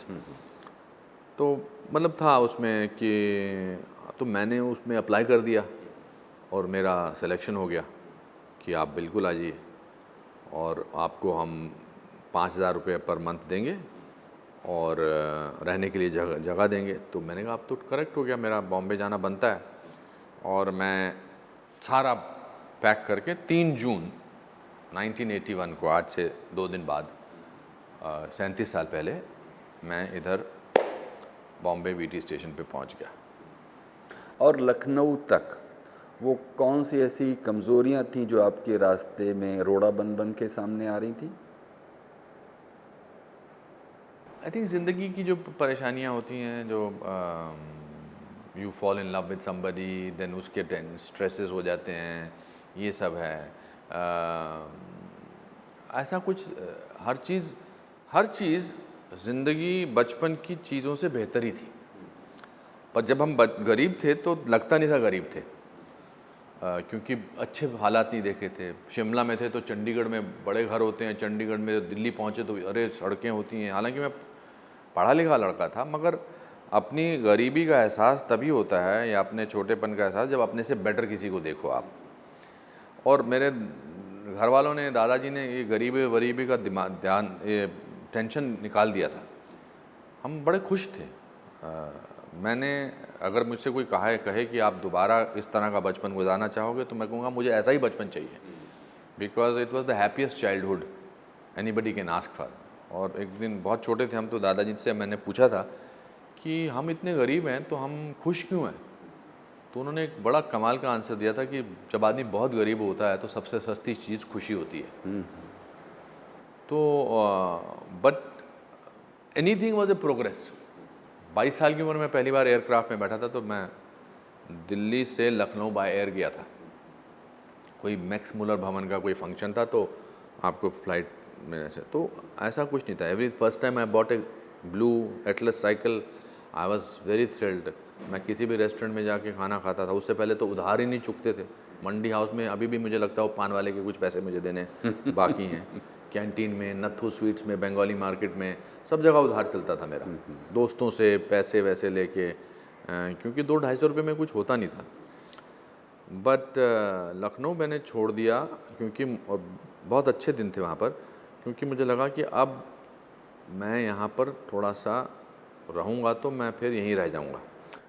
Speaker 7: तो मतलब था उसमें कि तो मैंने उसमें अप्लाई कर दिया और मेरा सिलेक्शन हो गया कि आप बिल्कुल आ जाइए और आपको हम 5,000 रुपये पर मंथ देंगे और रहने के लिए जगह देंगे। तो मैंने कहा अब तो करेक्ट हो गया, मेरा बॉम्बे जाना बनता है। और मैं सारा पैक करके 3 जून 1981 को, आज से 2 दिन बाद, 37 साल पहले, मैं इधर बॉम्बे वीटी स्टेशन पे पहुंच गया।
Speaker 1: और लखनऊ तक वो कौन सी ऐसी कमज़ोरियाँ थीं जो आपके रास्ते में रोड़ा बन बन के सामने आ रही थी?
Speaker 7: आई थिंक ज़िंदगी की जो परेशानियां होती हैं, जो you fall in love with somebody, then उसके स्ट्रेसेस हो जाते हैं, ये सब है। ऐसा कुछ हर चीज़ ज़िंदगी बचपन की चीज़ों से बेहतर ही थी। पर जब हम गरीब थे तो लगता नहीं था गरीब थे, क्योंकि अच्छे हालात नहीं देखे थे। शिमला में थे तो चंडीगढ़ में बड़े घर होते हैं, चंडीगढ़ में दिल्ली पहुँचे तो अरे सड़कें होती हैं। हालांकि मैं पढ़ा लिखा लड़का था, मगर अपनी गरीबी का एहसास तभी होता है या अपने छोटेपन का एहसास जब अपने से बेटर किसी को देखो आप। और मेरे घर वालों ने, दादाजी ने ये गरीबी का ये टेंशन निकाल दिया था। हम बड़े खुश थे। मैंने, अगर मुझसे कोई कहे कि आप दोबारा इस तरह का बचपन गुजारना चाहोगे तो मैं कहूँगा मुझे ऐसा ही बचपन चाहिए, because it was the happiest childhood anybody can ask for. और एक दिन बहुत छोटे थे हम, तो दादाजी से मैंने पूछा था कि हम इतने गरीब हैं तो हम खुश क्यों हैं। तो उन्होंने एक बड़ा कमाल का आंसर दिया था कि जब आदमी बहुत गरीब होता है तो सबसे सस्ती चीज़ खुशी होती है। तो but anything was a progress. 22 साल की उम्र में पहली बार एयरक्राफ्ट में बैठा था, तो मैं दिल्ली से लखनऊ बाय एयर गया था। कोई मैक्स मुलर भवन का कोई फंक्शन था, तो आपको फ्लाइट में ऐसे, तो ऐसा कुछ नहीं था। Every first time I bought A blue Atlas cycle, I was very thrilled. मैं किसी भी रेस्टोरेंट में जाके खाना खाता था, उससे पहले तो उधार ही नहीं चुकते थे। मंडी हाउस में अभी भी मुझे लगता है वो पान वाले के कुछ पैसे मुझे देने बाकी हैं। कैंटीन में, नथु स्वीट्स में, बंगाली मार्केट में, सब जगह उधार चलता था मेरा, दोस्तों से पैसे वैसे लेके, क्योंकि 200-250 रुपये में कुछ होता नहीं था। बट लखनऊ मैंने छोड़ दिया, क्योंकि और बहुत अच्छे दिन थे वहाँ पर, क्योंकि मुझे लगा कि अब मैं यहाँ पर थोड़ा सा रहूँगा तो मैं फिर यहीं रह जाऊँगा।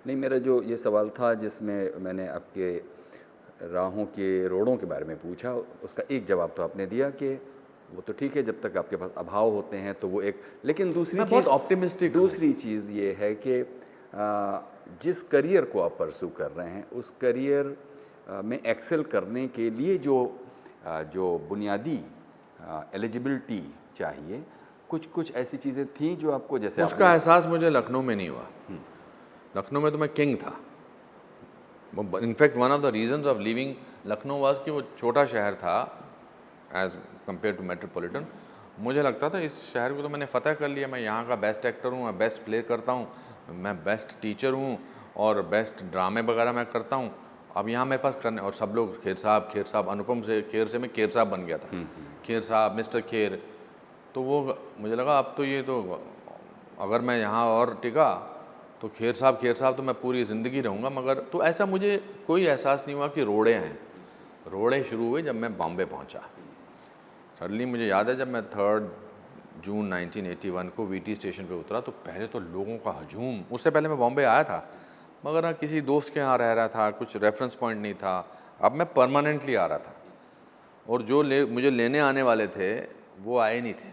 Speaker 1: नहीं, मेरा जो ये सवाल था जिसमें मैंने आपके राहों के रोड़ों के बारे में पूछा, उसका एक जवाब तो आपने दिया कि वो तो ठीक है जब तक आपके पास अभाव होते हैं तो वो एक, लेकिन दूसरी
Speaker 7: मैं
Speaker 1: चीज़
Speaker 7: बहुत ऑप्टिमिस्टिक,
Speaker 1: दूसरी चीज़ ये है कि जिस करियर को आप परसू कर रहे हैं उस करियर में एक्सेल करने के लिए जो बुनियादी एलिजिबिलिटी चाहिए, कुछ ऐसी चीज़ें थी जो आपको, जैसे
Speaker 7: उसका एहसास मुझे लखनऊ में नहीं हुआ। लखनऊ में तो मैं किंग था। In fact one of the reasons of living Lucknow was कि वो छोटा शहर था एज कंपेयर टू मेट्रोपॉलिटन। मुझे लगता था इस शहर को तो मैंने फ़तह कर लिया, मैं यहाँ का बेस्ट एक्टर हूँ, मैं बेस्ट प्ले करता हूँ, मैं बेस्ट टीचर हूँ और बेस्ट ड्रामे वगैरह मैं करता हूँ। अब यहाँ मेरे पास करने, और सब लोग खेर साहब, अनुपम से खेर से मैं खेर साहब बन गया था, खेर साहब, मिस्टर खेर। तो वो मुझे लगा अब तो ये तो अगर मैं यहाँ और टिका तो खेर साहब तो मैं पूरी ज़िंदगी रहूँगा। मगर तो ऐसा मुझे कोई एहसास नहीं हुआ कि रोड़े हैं। रोड़े शुरू हुए जब मैं बॉम्बे पहुँचा। सडनली मुझे याद है जब मैं 3 जून 1981 को वीटी स्टेशन पे उतरा तो पहले तो लोगों का हजूम, उससे पहले मैं बॉम्बे आया था मगर ना किसी दोस्त के यहाँ रह रहा था, कुछ रेफरेंस पॉइंट नहीं था। अब मैं परमानेंटली आ रहा था और जो मुझे लेने आने वाले थे वो आए नहीं थे।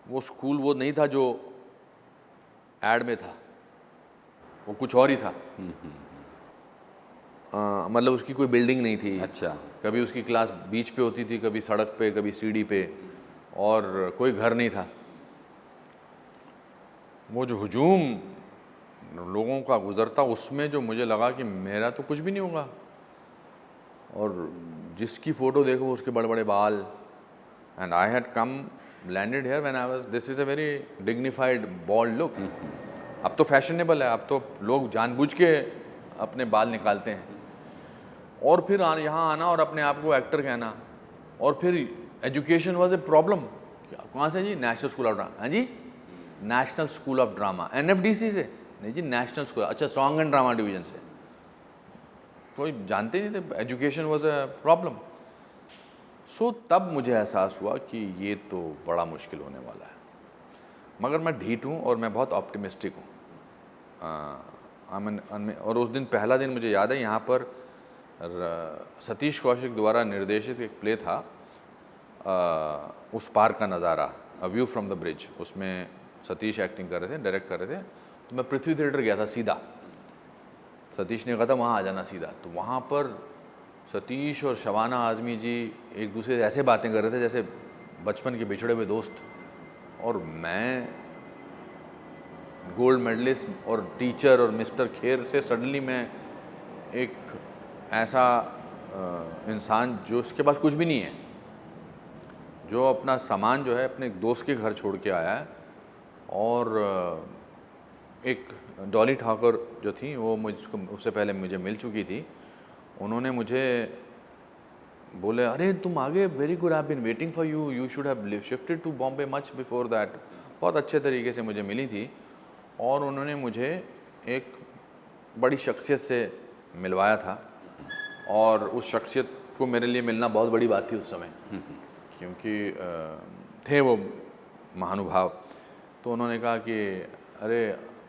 Speaker 7: वो स्कूल वो नहीं था जो ऐड में था, वो कुछ और ही था। मतलब उसकी कोई बिल्डिंग नहीं थी।
Speaker 1: अच्छा।
Speaker 7: कभी उसकी क्लास बीच पे होती थी, कभी सड़क पे, कभी सीढ़ी पे, और कोई घर नहीं था। वो जो हुजूम लोगों का गुजरता, उसमें जो मुझे लगा कि मेरा तो कुछ भी नहीं होगा। और जिसकी फ़ोटो देखो उसके बड़े बड़े बाल। And I had come landed here when I was, this is a very dignified bald look. अब तो फैशनेबल है, अब तो लोग जानबूझ के अपने बाल निकालते हैं। और फिर यहाँ आना और अपने आप को एक्टर कहना। और फिर एजुकेशन वाज ए प्रॉब्लम। कहाँ से जी? National school of drama. हाँ जी, national school of drama, NFDC से नहीं जी, नेशनल स्कूल। अच्छा, सॉन्ग एंड ड्रामा डिवीज़न से। कोई जानते ही नहीं थे, education was a problem. So तब मुझे एहसास हुआ कि ये तो बड़ा मुश्किल होने वाला है। मगर मैं ढीठ हूँ और मैं बहुत ऑप्टिमिस्टिक हूँ। और उस दिन, पहला दिन मुझे याद है, यहाँ पर सतीश कौशिक द्वारा निर्देशित एक प्ले था, उस पार का नज़ारा, a view from the bridge. उसमें सतीश एक्टिंग कर रहे थे, डायरेक्ट कर रहे थे। तो मैं पृथ्वी थिएटर गया था सीधा। सतीश ने कहा था वहाँ आ जाना सीधा। तो वहाँ पर सतीश और शबाना आज़मी जी एक दूसरे से ऐसे बातें कर रहे थे जैसे बचपन के बिछड़े हुए दोस्त। और मैं गोल्ड मेडलिस्ट और टीचर और मिस्टर खेर से सडनली मैं एक ऐसा इंसान जो उसके पास कुछ भी नहीं है, जो अपना सामान जो है अपने एक दोस्त के घर छोड़ के आया है। और एक डॉली ठाकुर जो थी वो मुझको उससे पहले मुझे मिल चुकी थी। उन्होंने मुझे बोले, अरे तुम आगे, very good, I have been waiting for you, you should have shifted to Bombay much before that. बहुत अच्छे तरीके से मुझे मिली थी। और उन्होंने मुझे एक बड़ी शख्सियत से मिलवाया था। और उस शख्सियत को मेरे लिए मिलना बहुत बड़ी बात थी उस समय, क्योंकि थे वो महानुभाव। तो उन्होंने कहा कि अरे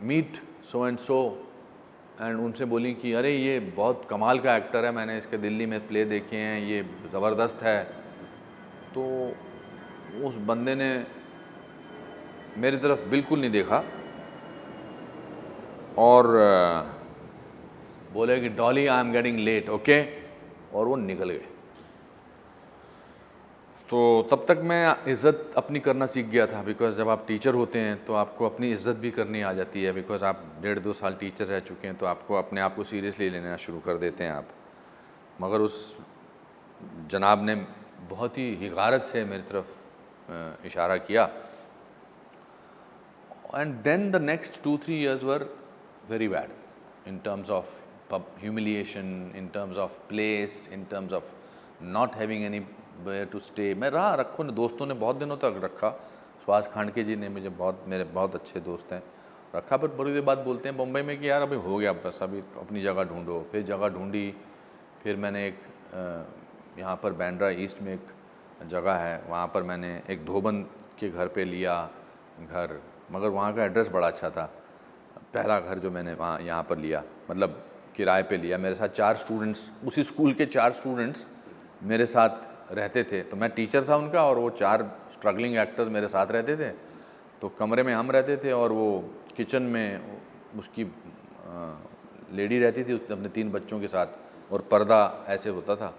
Speaker 7: meet so and so, and उनसे बोली कि अरे ये बहुत कमाल का एक्टर है, मैंने इसके दिल्ली में प्ले देखे हैं, ये ज़बरदस्त है। तो उस बंदे ने मेरी तरफ बिल्कुल नहीं देखा और बोले कि Dolly, I am getting late, okay, और वो निकल गए। तो तब तक मैं इज़्ज़त अपनी करना सीख गया था, बिकॉज़ जब आप टीचर होते हैं तो आपको अपनी इज़्ज़त भी करनी आ जाती है, बिकॉज़ आप 1.5-2 साल टीचर रह चुके हैं, तो आपको अपने आप को सीरियसली लेना शुरू कर देते हैं आप। मगर उस जनाब ने बहुत ही हिगारत से मेरी तरफ इशारा किया, and then the next 2-3 years were very bad in terms of humiliation, in terms of place, in terms of not having anywhere to stay। मैं रखो ने दोस्तों ने बहुत दिनों तक रखा, सुहास खांडके जी ने मुझे मेरे बहुत अच्छे दोस्त हैं, रखा, पर बड़ी देर बाद बोलते हैं बम्बई में कि यार अभी हो गया, बस अभी अपनी जगह ढूंढो। फिर जगह ढूंढी, फिर मैंने एक यहाँ पर बैंड्रा ईस्ट में एक जगह है, वहाँ पर मैंने एक धोबन के घर पे लिया घर, मगर वहाँ का एड्रेस बड़ा अच्छा था। पहला घर जो मैंने वहाँ यहाँ पर लिया, मतलब किराए पे लिया। मेरे साथ 4 स्टूडेंट्स, उसी स्कूल के 4 स्टूडेंट्स मेरे साथ रहते थे, तो मैं टीचर था उनका, और वो 4 स्ट्रगलिंग एक्टर्स मेरे साथ रहते थे। तो कमरे में हम रहते थे, और वो किचन में उसकी लेडी रहती थी अपने 3 बच्चों के साथ, और पर्दा ऐसे होता था।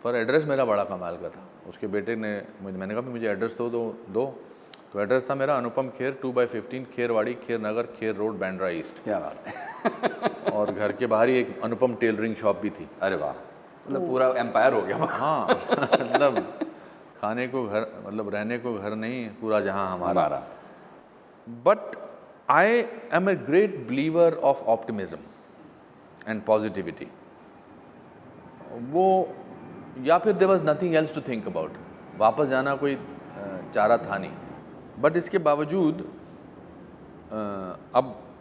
Speaker 7: पर एड्रेस मेरा बड़ा कमाल का था। उसके बेटे ने मैंने कहा मुझे एड्रेस दो। तो एड्रेस था मेरा अनुपम खेर, 2/15 खेरवाड़ी, खेर नगर, खेर रोड, बैंड्रा ईस्ट।
Speaker 1: क्या बात है।
Speaker 7: और घर के बाहर ही एक अनुपम टेलरिंग शॉप भी थी।
Speaker 1: अरे वाह, मतलब पूरा एम्पायर हो गया।
Speaker 7: हाँ, मतलब खाने को घर, मतलब रहने को घर नहीं, पूरा जहाँ हमारा। But I am a great believer of optimism and positivity. वो या फिर there was nothing else to think about, वापस जाना कोई चारा था नहीं। बट इसके बावजूद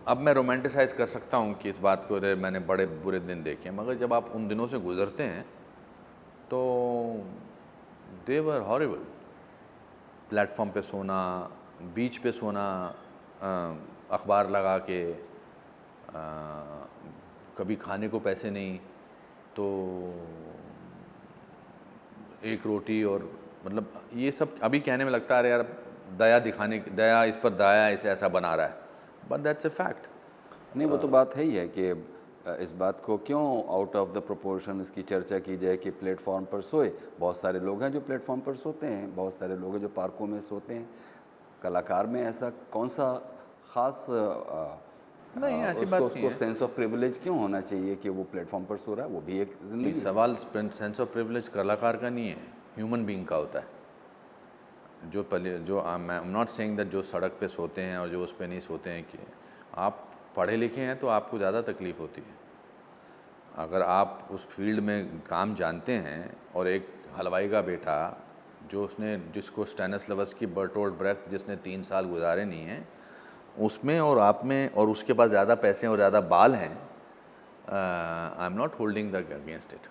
Speaker 7: अब मैं रोमांटिसाइज़ कर सकता हूँ कि इस बात को, रे मैंने बड़े बुरे दिन देखे हैं, मगर जब आप उन दिनों से गुज़रते हैं तो दे वर हॉरिबल। प्लेटफॉर्म पे सोना, बीच पे सोना, अखबार लगा के, कभी खाने को पैसे नहीं तो 1 रोटी, और मतलब ये सब अभी कहने में लगता है अरे यार दया इस पर दया इसे ऐसा बना रहा है, बट दैट्स ए फैक्ट।
Speaker 1: नहीं, वो तो बात है ही है कि इस बात को क्यों आउट ऑफ द प्रोपोर्शन इसकी चर्चा की जाए कि प्लेटफॉर्म पर सोए। बहुत सारे लोग हैं जो प्लेटफॉर्म पर सोते हैं, बहुत सारे लोग हैं जो पार्कों में सोते हैं। कलाकार में ऐसा कौन सा ख़ास
Speaker 7: नहीं, ऐसी बात नहीं है।
Speaker 1: उसको सेंस ऑफ प्रिविलेज क्यों होना चाहिए कि वो प्लेटफॉर्म पर सो रहा है? वो भी एक जिंदगी।
Speaker 7: सवाल सेंस ऑफ प्रिविलेज कलाकार का नहीं है, ह्यूमन बीइंग का होता है। जो आई एम नॉट सेइंग दैट जो सड़क पे सोते हैं और जो उस पे नहीं सोते हैं, कि आप पढ़े लिखे हैं तो आपको ज़्यादा तकलीफ़ होती है। अगर आप उस फील्ड में काम जानते हैं, और एक हलवाई का बेटा जिसको स्टेनिस्लावस्की बर्टोल्ट ब्रेख्ट जिसने 3 साल गुजारे नहीं हैं, उसमें और आप में, और उसके पास ज़्यादा पैसे और ज़्यादा बाल हैं, आई am not holding the against it.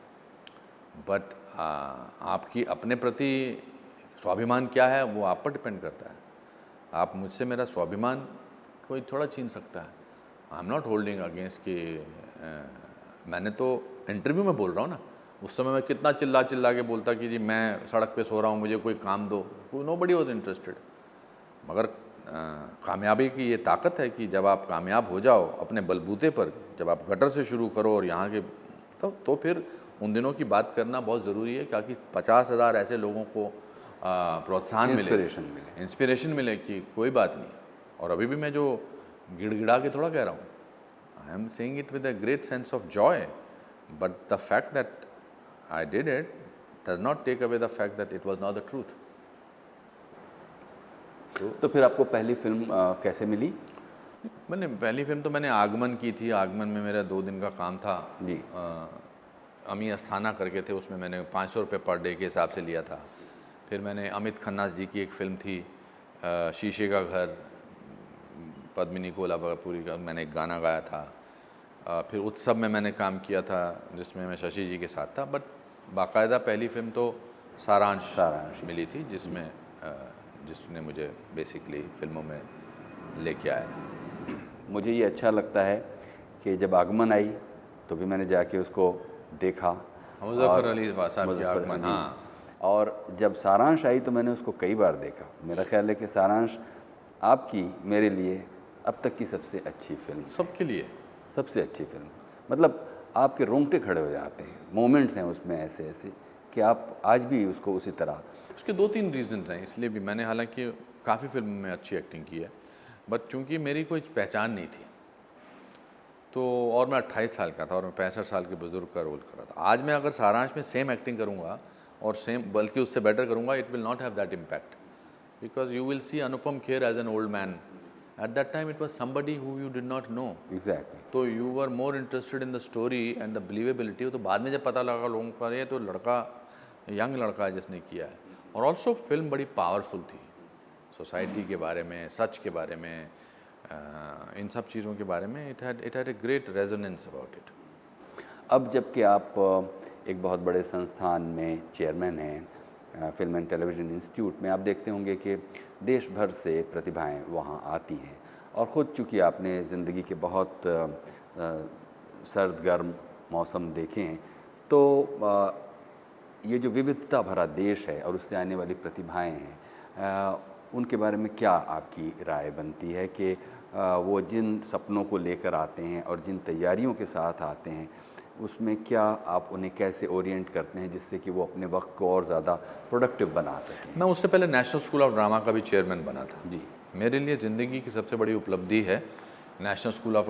Speaker 7: But आपकी अपने प्रति स्वाभिमान क्या है वो आप पर डिपेंड करता है। आप मुझसे मेरा स्वाभिमान कोई थोड़ा छीन सकता है। आई एम नॉट होल्डिंग अगेंस्ट कि मैंने तो इंटरव्यू में बोल रहा हूँ ना, उस समय मैं कितना चिल्ला के बोलता कि जी मैं सड़क पे सो रहा हूँ, मुझे कोई काम दो, नोबडी वाज इंटरेस्टेड। मगर कामयाबी की ये ताकत है कि जब आप कामयाब हो जाओ अपने बलबूते पर, जब आप गटर से शुरू करो और यहाँ के तो फिर उन दिनों की बात करना बहुत ज़रूरी है, क्योंकि 50,000 ऐसे लोगों को प्रोत्साहन मिले, इंस्पिरेशन मिले कि कोई बात नहीं। और अभी भी मैं जो गिड़गिड़ा के थोड़ा कह रहा हूँ, I am saying it with a great sense of joy, but the fact that I did it does not take away the fact that it was not the truth.
Speaker 1: तो फिर आपको पहली फिल्म कैसे मिली?
Speaker 7: पहली फिल्म तो मैंने आगमन की थी। आगमन में मेरा 2 दिन का काम था
Speaker 1: जी।
Speaker 7: अमी अस्थाना करके थे, उसमें मैंने 500 रुपये पर डे के हिसाब से लिया था। फिर मैंने अमित खन्नास जी की एक फ़िल्म थी शीशे का घर, पद्मिनी कोल्हापुरी का, मैंने एक गाना गाया था। फिर उत्सव में मैंने काम किया था जिसमें मैं शशि जी के साथ था। बट बाकायदा पहली फिल्म तो सारांश मिली थी, जिसने मुझे बेसिकली फिल्मों में लेके आया था।
Speaker 1: मुझे ये अच्छा लगता है कि जब आगमन आई तो भी मैंने जाके उसको देखा,
Speaker 7: मुज़फ़्फ़र अली साहब की आगमन, हाँ।
Speaker 1: और जब सारांश आई तो मैंने उसको कई बार देखा। मेरा ख्याल है कि सारांश आपकी, मेरे लिए अब तक की सबसे अच्छी फिल्म,
Speaker 7: सबके लिए सबसे
Speaker 1: अच्छी फिल्म। मतलब आपके रोंगटे खड़े हो जाते हैं, मोमेंट्स हैं उसमें ऐसे कि आप आज भी उसको उसी तरह?
Speaker 7: उसके 2-3 रीज़न्स हैं, इसलिए भी मैंने हालांकि काफ़ी फिल्म में अच्छी एक्टिंग की है, बट चूँकि मेरी कोई पहचान नहीं थी, तो और मैं 28 साल का था और मैं 65 साल के बुज़ुर्ग का रोल कर रहा था। आज मैं अगर सारांश में सेम एक्टिंग करूँगा और सेम बल्कि उससे बेटर करूँगा, it will not have that impact, because you will see Anupam Kher as an old man. At that time, it was somebody who you did not know.
Speaker 1: Exactly.
Speaker 7: तो you were more interested in the story and the believability. तो बाद में जब पता लगा लोगों को, ये तो लड़का, यंग लड़का है जिसने किया है. और ऑल्सो फिल्म बड़ी पावरफुल थी, सोसाइटी के बारे में, सच के बारे में, इन सब चीज़ों के बारे में. It had a great resonance about it.
Speaker 1: अब जबकि आप एक बहुत बड़े संस्थान में चेयरमैन हैं, फिल्म एंड टेलीविज़न इंस्टीट्यूट में, आप देखते होंगे कि देश भर से प्रतिभाएं वहाँ आती हैं, और ख़ुद चूँकि आपने ज़िंदगी के बहुत सर्द गर्म मौसम देखे हैं, तो ये जो विविधता भरा देश है और उससे आने वाली प्रतिभाएं हैं, उनके बारे में क्या आपकी राय बनती है कि वो जिन सपनों को लेकर आते हैं और जिन तैयारियों के साथ आते हैं, उसमें क्या आप उन्हें कैसे ओरिएंट करते हैं जिससे कि वो अपने वक्त को और ज़्यादा प्रोडक्टिव बना सकें?
Speaker 7: मैं उससे पहले नेशनल स्कूल ऑफ ड्रामा का भी चेयरमैन बना था
Speaker 1: जी.
Speaker 7: मेरे लिए ज़िंदगी की सबसे बड़ी उपलब्धि है नेशनल स्कूल ऑफ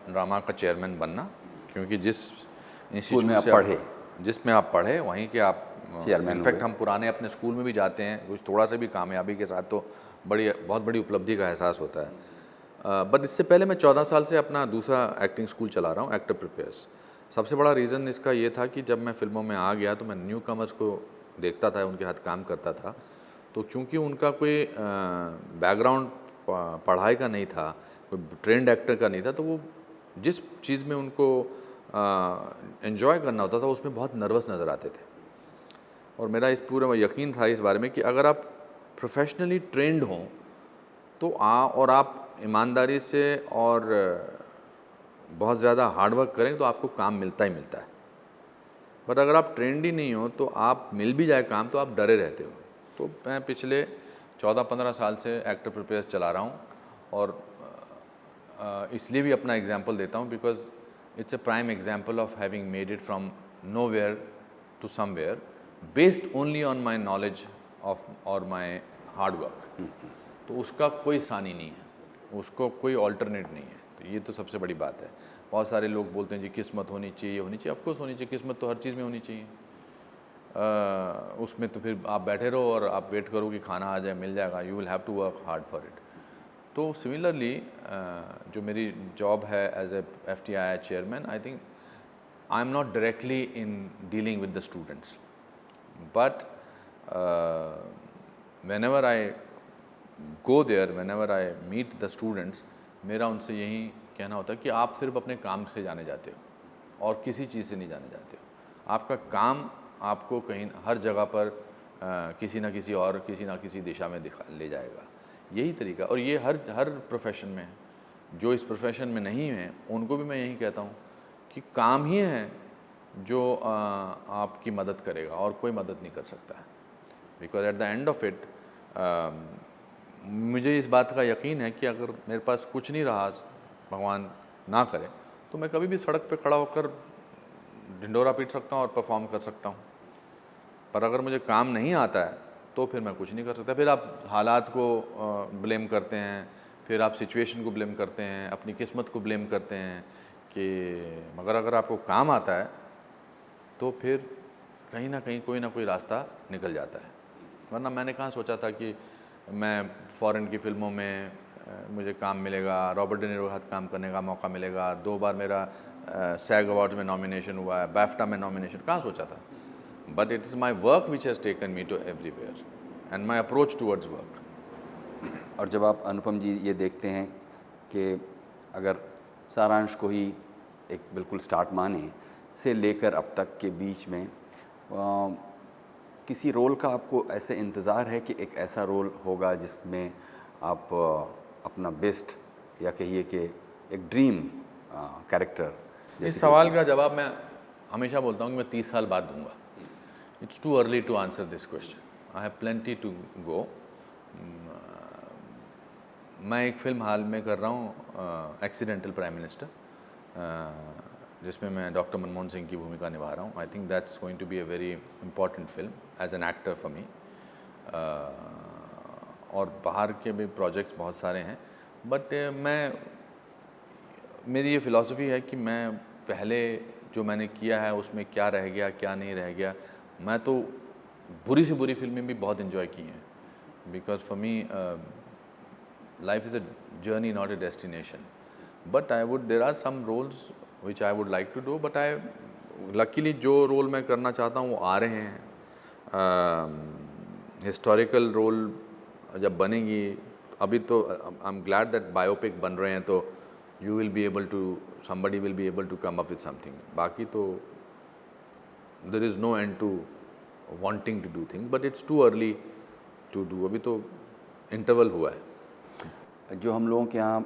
Speaker 7: ड्रामा का चेयरमैन बनना, क्योंकि जिस
Speaker 1: स्कूल में आप पढ़े,
Speaker 7: जिसमें आप पढ़े वहीं के आप
Speaker 1: चेयरमैन.
Speaker 7: इनफैक्ट हम पुराने अपने स्कूल में भी जाते हैं, कुछ थोड़ा सा भी कामयाबी के साथ तो बहुत बड़ी उपलब्धि का एहसास होता है. बट इससे पहले मैं 14 साल से अपना दूसरा एक्टिंग स्कूल चला रहा हूँ, एक्टर प्रिपेयर्स. सबसे बड़ा रीज़न इसका ये था कि जब मैं फिल्मों में आ गया तो मैं न्यू कमर्स को देखता था, उनके हाथ काम करता था, तो क्योंकि उनका कोई बैकग्राउंड पढ़ाई का नहीं था, कोई ट्रेंड एक्टर का नहीं था, तो वो जिस चीज़ में उनको एंजॉय करना होता था उसमें बहुत नर्वस नज़र आते थे. और मेरा इस पूरा यकीन था इस बारे में कि अगर आप प्रोफेशनली ट्रेंड हों तो और आप ईमानदारी से और बहुत ज़्यादा हार्डवर्क करें तो आपको काम मिलता ही मिलता है. बट अगर आप ट्रेंड ही नहीं हो तो आप मिल भी जाए काम तो आप डरे रहते हो. तो मैं पिछले 14-15 साल से एक्टर प्रिपेयर्स चला रहा हूँ, और इसलिए भी अपना एग्जांपल देता हूँ because it's a prime example of having made it from nowhere to somewhere based only on my knowledge of और माई हार्डवर्क. तो उसका कोई सानी नहीं है, उसको कोई ऑल्टरनेट नहीं है. तो ये तो सबसे बड़ी बात है. बहुत सारे लोग बोलते हैं जी किस्मत होनी चाहिए, होनी चाहिए. ऑफकोर्स होनी चाहिए, किस्मत तो हर चीज़ में होनी चाहिए. उसमें तो फिर आप बैठे रहो और आप वेट करो कि खाना आ जाए, मिल जाएगा. You will have to work hard for it. तो सिमिलरली जो मेरी जॉब है as a FTII chairman, I think I am not directly in dealing with the students, but whenever I go there, whenever I meet the students, मेरा उनसे यही कहना होता है कि आप सिर्फ अपने काम से जाने जाते हो और किसी चीज़ से नहीं जाने जाते हो. आपका काम आपको कहीं हर जगह पर किसी ना किसी दिशा में ले जाएगा. यही तरीका, और ये हर प्रोफेशन में है. जो इस प्रोफेशन में नहीं है उनको भी मैं यही कहता हूँ कि काम ही है जो आपकी मदद करेगा और कोई मदद नहीं कर सकता है. Because at the end of it मुझे इस बात का यकीन है कि अगर मेरे पास कुछ नहीं रहा, भगवान ना करे, तो मैं कभी भी सड़क पे खड़ा होकर ढिंडोरा पीट सकता हूँ और परफॉर्म कर सकता हूँ. पर अगर मुझे काम नहीं आता है तो फिर मैं कुछ नहीं कर सकता. फिर आप हालात को ब्लेम करते हैं, फिर आप सिचुएशन को ब्लेम करते हैं, अपनी किस्मत को ब्लेम करते हैं कि मगर अगर आपको काम आता है तो फिर कहीं ना कहीं कोई ना कोई रास्ता निकल जाता है. वरना मैंने कहाँ सोचा था कि मैं फॉरेन की फ़िल्मों में मुझे काम मिलेगा, रॉबर्ट डे नीरो के साथ काम करने का मौका मिलेगा. 2 बार मेरा सैग अवार्ड्स में नॉमिनेशन हुआ है, बैफ्टा में नॉमिनेशन, कहाँ सोचा था. But it is my work which has taken me to everywhere and my approach towards work.
Speaker 1: और जब आप अनुपम जी ये देखते हैं कि अगर सारांश को ही एक बिल्कुल स्टार्ट माने से लेकर अब तक के बीच में किसी रोल का आपको ऐसे इंतज़ार है कि एक ऐसा रोल होगा जिसमें आप अपना बेस्ट, या कहिए कि एक ड्रीम कैरेक्टर?
Speaker 7: इस सवाल का जवाब मैं हमेशा बोलता हूँ कि मैं 30 साल बाद दूंगा. It's too early to answer this question. I have plenty to go. मैं एक फ़िल्म हाल में कर रहा हूँ, एक्सीडेंटल प्राइम मिनिस्टर. जिसमें मैं डॉक्टर मनमोहन सिंह की भूमिका निभा रहा हूँ. I think that's going to be a very important film as an actor for me. और बाहर के भी प्रोजेक्ट्स बहुत सारे हैं, बट मेरी ये फ़िलॉसफी है कि मैं पहले जो मैंने किया है उसमें क्या रह गया क्या नहीं रह गया. मैं तो बुरी से बुरी फिल्में भी बहुत इन्जॉय की हैं, because for me life is a journey not a destination. But I would there are some roles which I would like to do, but I luckily जो रोल मैं करना चाहता हूँ वो आ रहे हैं. हिस्टोरिकल रोल जब बनेंगी, अभी तो I am glad that biopic बन रहे हैं, तो you will be able to somebody will be able to come up with something. बाकी तो there is no end to wanting to do things, but it's too early to do. अभी तो इंटरवल हुआ है.
Speaker 1: जो हम लोगों के यहाँ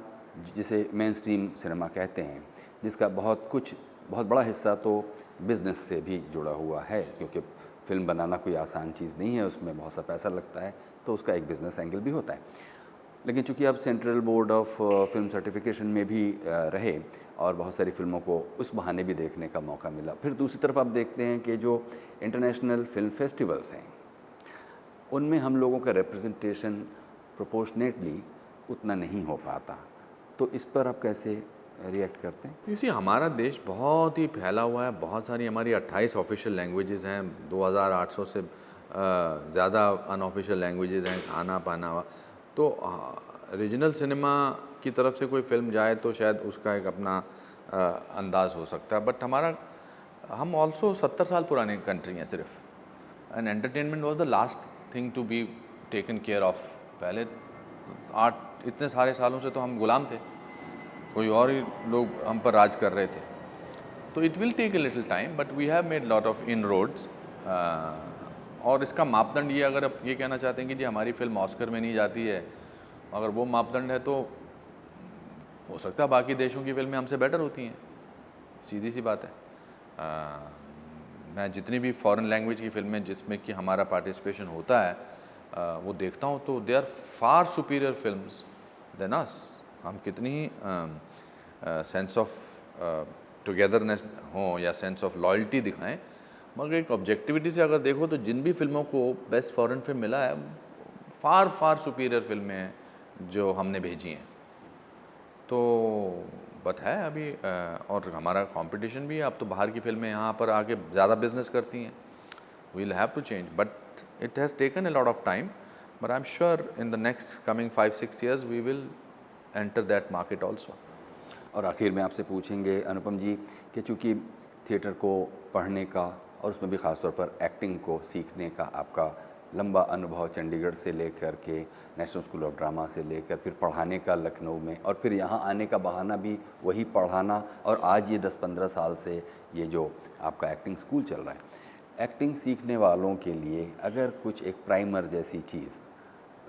Speaker 1: जिसे मेन स्ट्रीम सिनेमा कहते हैं, जिसका बहुत बड़ा हिस्सा तो बिज़नेस से भी जुड़ा हुआ है, क्योंकि फ़िल्म बनाना कोई आसान चीज़ नहीं है, उसमें बहुत सा पैसा लगता है, तो उसका एक बिज़नेस एंगल भी होता है. लेकिन चूंकि आप central board of film certification में भी रहे और बहुत सारी फ़िल्मों को उस बहाने भी देखने का मौका मिला, फिर दूसरी तरफ आप देखते हैं कि जो इंटरनेशनल फिल्म फेस्टिवल्स हैं उनमें हम लोगों का रिप्रेजेंटेशन प्रोपोर्शनेटली उतना नहीं हो पाता. तो इस पर आप कैसे रिएक्ट करते हैं?
Speaker 7: इसी हमारा देश बहुत ही फैला हुआ है, बहुत सारी हमारी 28 ऑफिशियल लैंग्वेजेस हैं, 2800 से ज़्यादा अनऑफिशियल लैंग्वेजेस हैं, खाना पाना. तो रीजनल सिनेमा की तरफ से कोई फिल्म जाए तो शायद उसका एक अपना अंदाज़ हो सकता है. बट हम ऑल्सो 70 साल पुरानी कंट्री हैं सिर्फ, and entertainment was the last thing to be taken care of. पहले इतने सारे सालों से तो हम गुलाम थे, कोई और ही लोग हम पर राज कर रहे थे. तो it will take a little time, but we have made lot of inroads. और इसका मापदंड ये, अगर आप ये कहना चाहते हैं कि जी हमारी फिल्म ऑस्कर में नहीं जाती है, अगर वो मापदंड है तो हो सकता है बाकी देशों की फिल्में हमसे बेटर होती हैं. सीधी सी बात है. मैं जितनी भी फॉरेन लैंग्वेज की फिल्में जिसमें कि हमारा पार्टिसिपेशन होता है वो देखता हूँ, तो they are far superior films than us. हम कितनी ही सेंस ऑफ टुगेदरनेस हो या सेंस ऑफ लॉयल्टी दिखाएं, मगर एक ऑब्जेक्टिविटी से अगर देखो तो जिन भी फिल्मों को बेस्ट फॉरेन फिल्म मिला है, फार सुपीरियर फिल्में हैं जो हमने भेजी हैं. तो बट है अभी, और हमारा कंपटीशन भी है. अब तो बाहर की फिल्में यहाँ पर आके ज़्यादा बिजनेस करती हैं. We will have to change, but it has taken a lot of time. But I am sure in the next coming 5-6 years we will enter that market also.
Speaker 1: और आखिर में आपसे पूछेंगे अनुपम जी कि चूँकि थिएटर को पढ़ने का और उसमें भी ख़ास तौर पर एक्टिंग को सीखने का आपका लंबा अनुभव, चंडीगढ़ से लेकर के नेशनल स्कूल ऑफ ड्रामा से लेकर फिर पढ़ाने का लखनऊ में, और फिर यहाँ आने का बहाना भी वही पढ़ाना, और आज ये 10-15 साल से ये जो आपका एक्टिंग स्कूल चल रहा है. एक्टिंग सीखने वालों के लिए अगर कुछ एक प्राइमर जैसी चीज़,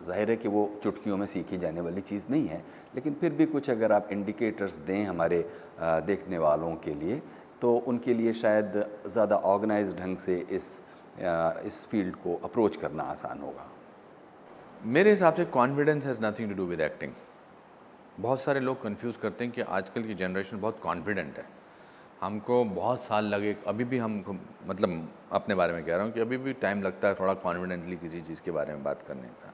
Speaker 1: जाहिर है कि वो चुटकियों में सीखी जाने वाली चीज़ नहीं है, लेकिन फिर भी कुछ अगर आप इंडिकेटर्स दें हमारे देखने वालों के लिए, तो उनके लिए शायद ज़्यादा ऑर्गेनाइज्ड ढंग से इस फील्ड को अप्रोच करना आसान होगा.
Speaker 7: मेरे हिसाब से confidence has nothing to do with acting. बहुत सारे लोग कंफ्यूज करते हैं कि आजकल की जनरेशन बहुत कॉन्फिडेंट है. हमको बहुत साल लगे, अभी भी हम, मतलब अपने बारे में कह रहा हूँ कि अभी भी टाइम लगता है थोड़ा कॉन्फिडेंटली किसी चीज़ के बारे में बात करने का.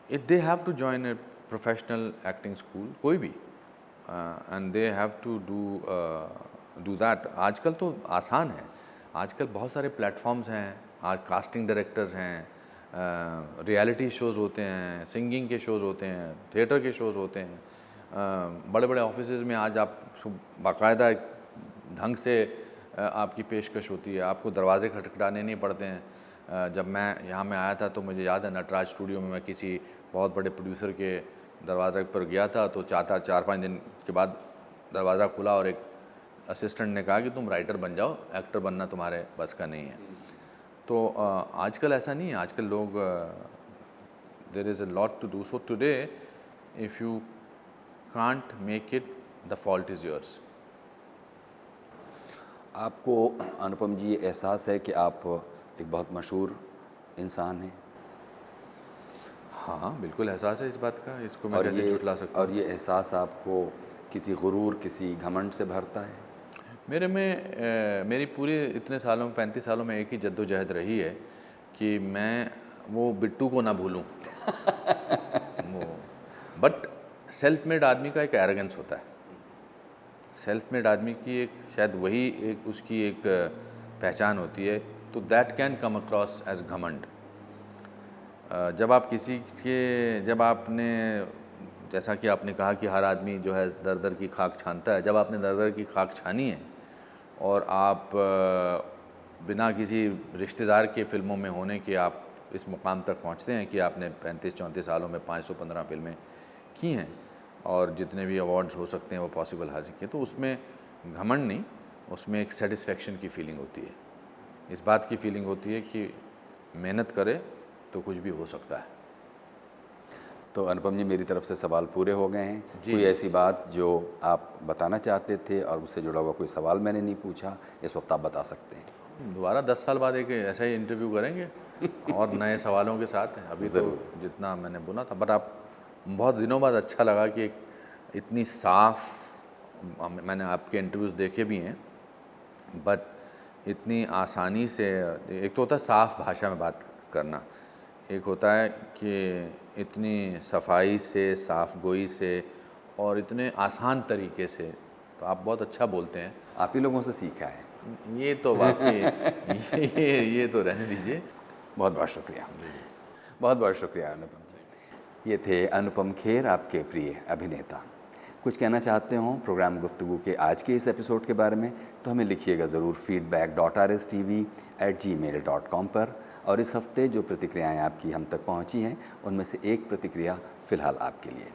Speaker 7: It they have to join a professional acting school, कोई भी, and they have to do that. आजकल तो आसान है, आजकल बहुत सारे प्लेटफॉर्म्स हैं. आज कास्टिंग डायरेक्टर्स हैं, रियलिटी शोज़ होते हैं, सिंगिंग के शोज़ होते हैं, थिएटर के शोज़ होते हैं. बड़े बड़े ऑफिसेज़ में आज आप बाकायदा ढंग से आपकी पेशकश होती है, आपको दरवाजे खटखटाने नहीं पड़ते हैं. जब मैं यहाँ में आया था तो मुझे याद है नटराज स्टूडियो में मैं किसी बहुत बड़े प्रोड्यूसर के दरवाजे पर गया था, तो 4-5 दिन के बाद दरवाज़ा खुला और एक असिस्टेंट ने कहा कि तुम राइटर बन जाओ, एक्टर बनना तुम्हारे बस का नहीं है. तो आजकल ऐसा नहीं है. आजकल लोग, there is a lot to do. So today if you can't make it, the fault is yours.
Speaker 1: आपको अनुपम जी एहसास है कि आप एक बहुत मशहूर इंसान हैं?
Speaker 7: हाँ, बिल्कुल एहसास है इस बात का. इसको मैं कैसे झुठला सकता हूँ.
Speaker 1: और ये एहसास आपको किसी गुरूर, किसी घमंड से भरता है?
Speaker 7: मेरे में मेरी पूरे इतने सालों में 35 सालों में एक ही जद्दोजहद रही है कि मैं वो बिट्टू को ना भूलूं। वो बट सेल्फ मेड आदमी का एक एरोगेंस होता है। सेल्फ मेड आदमी की एक शायद वही एक उसकी एक पहचान होती है, तो that can come across as ghamand. जब आपने जैसा कि आपने कहा कि हर आदमी जो है दर दर की खाक छानता है, जब आपने दर दर की खाक छानी है और आप बिना किसी रिश्तेदार के फिल्मों में होने के आप इस मुकाम तक पहुंचते हैं कि आपने 35-34 सालों में 515 फिल्में की हैं और जितने भी अवार्ड्स हो सकते हैं वो पॉसिबल हासिल किए, तो उसमें घमंड नहीं, उसमें एक सेटिस्फेक्शन की फीलिंग होती है। इस बात की फीलिंग होती है कि मेहनत करे तो कुछ भी हो सकता है।
Speaker 1: तो अनुपम जी, मेरी तरफ से सवाल पूरे हो गए हैं।
Speaker 7: जी।
Speaker 1: कोई ऐसी बात जो आप बताना चाहते थे और उससे जुड़ा हुआ कोई सवाल मैंने नहीं पूछा, इस वक्त आप बता सकते हैं।
Speaker 7: दोबारा 10 साल बाद एक ऐसा ही इंटरव्यू करेंगे और नए सवालों के साथ। अभी तो जितना मैंने बोला था, बट आप बहुत दिनों बाद अच्छा लगा कि एक इतनी साफ, मैंने आपके इंटरव्यूज़ देखे भी हैं, बट इतनी आसानी से, एक तो होता है साफ भाषा में बात करना, एक होता है कि इतनी सफाई से, साफ गोई से और इतने आसान तरीके से, तो आप बहुत अच्छा बोलते हैं।
Speaker 1: आप ही लोगों से सीखा है।
Speaker 7: ये तो वाकई ये तो रहने दीजिए।
Speaker 1: बहुत बहुत शुक्रिया, बहुत बहुत शुक्रिया अनुपम जी। ये थे अनुपम खेर, आपके प्रिय अभिनेता। कुछ कहना चाहते हो प्रोग्राम गुफ्तगू के आज के इस एपिसोड के बारे में तो हमें लिखिएगा ज़रूर feedback.rstv@gmail.com पर। और इस हफ्ते जो प्रतिक्रियाएं आपकी हम तक पहुंची हैं उनमें से एक प्रतिक्रिया फ़िलहाल आपके लिए।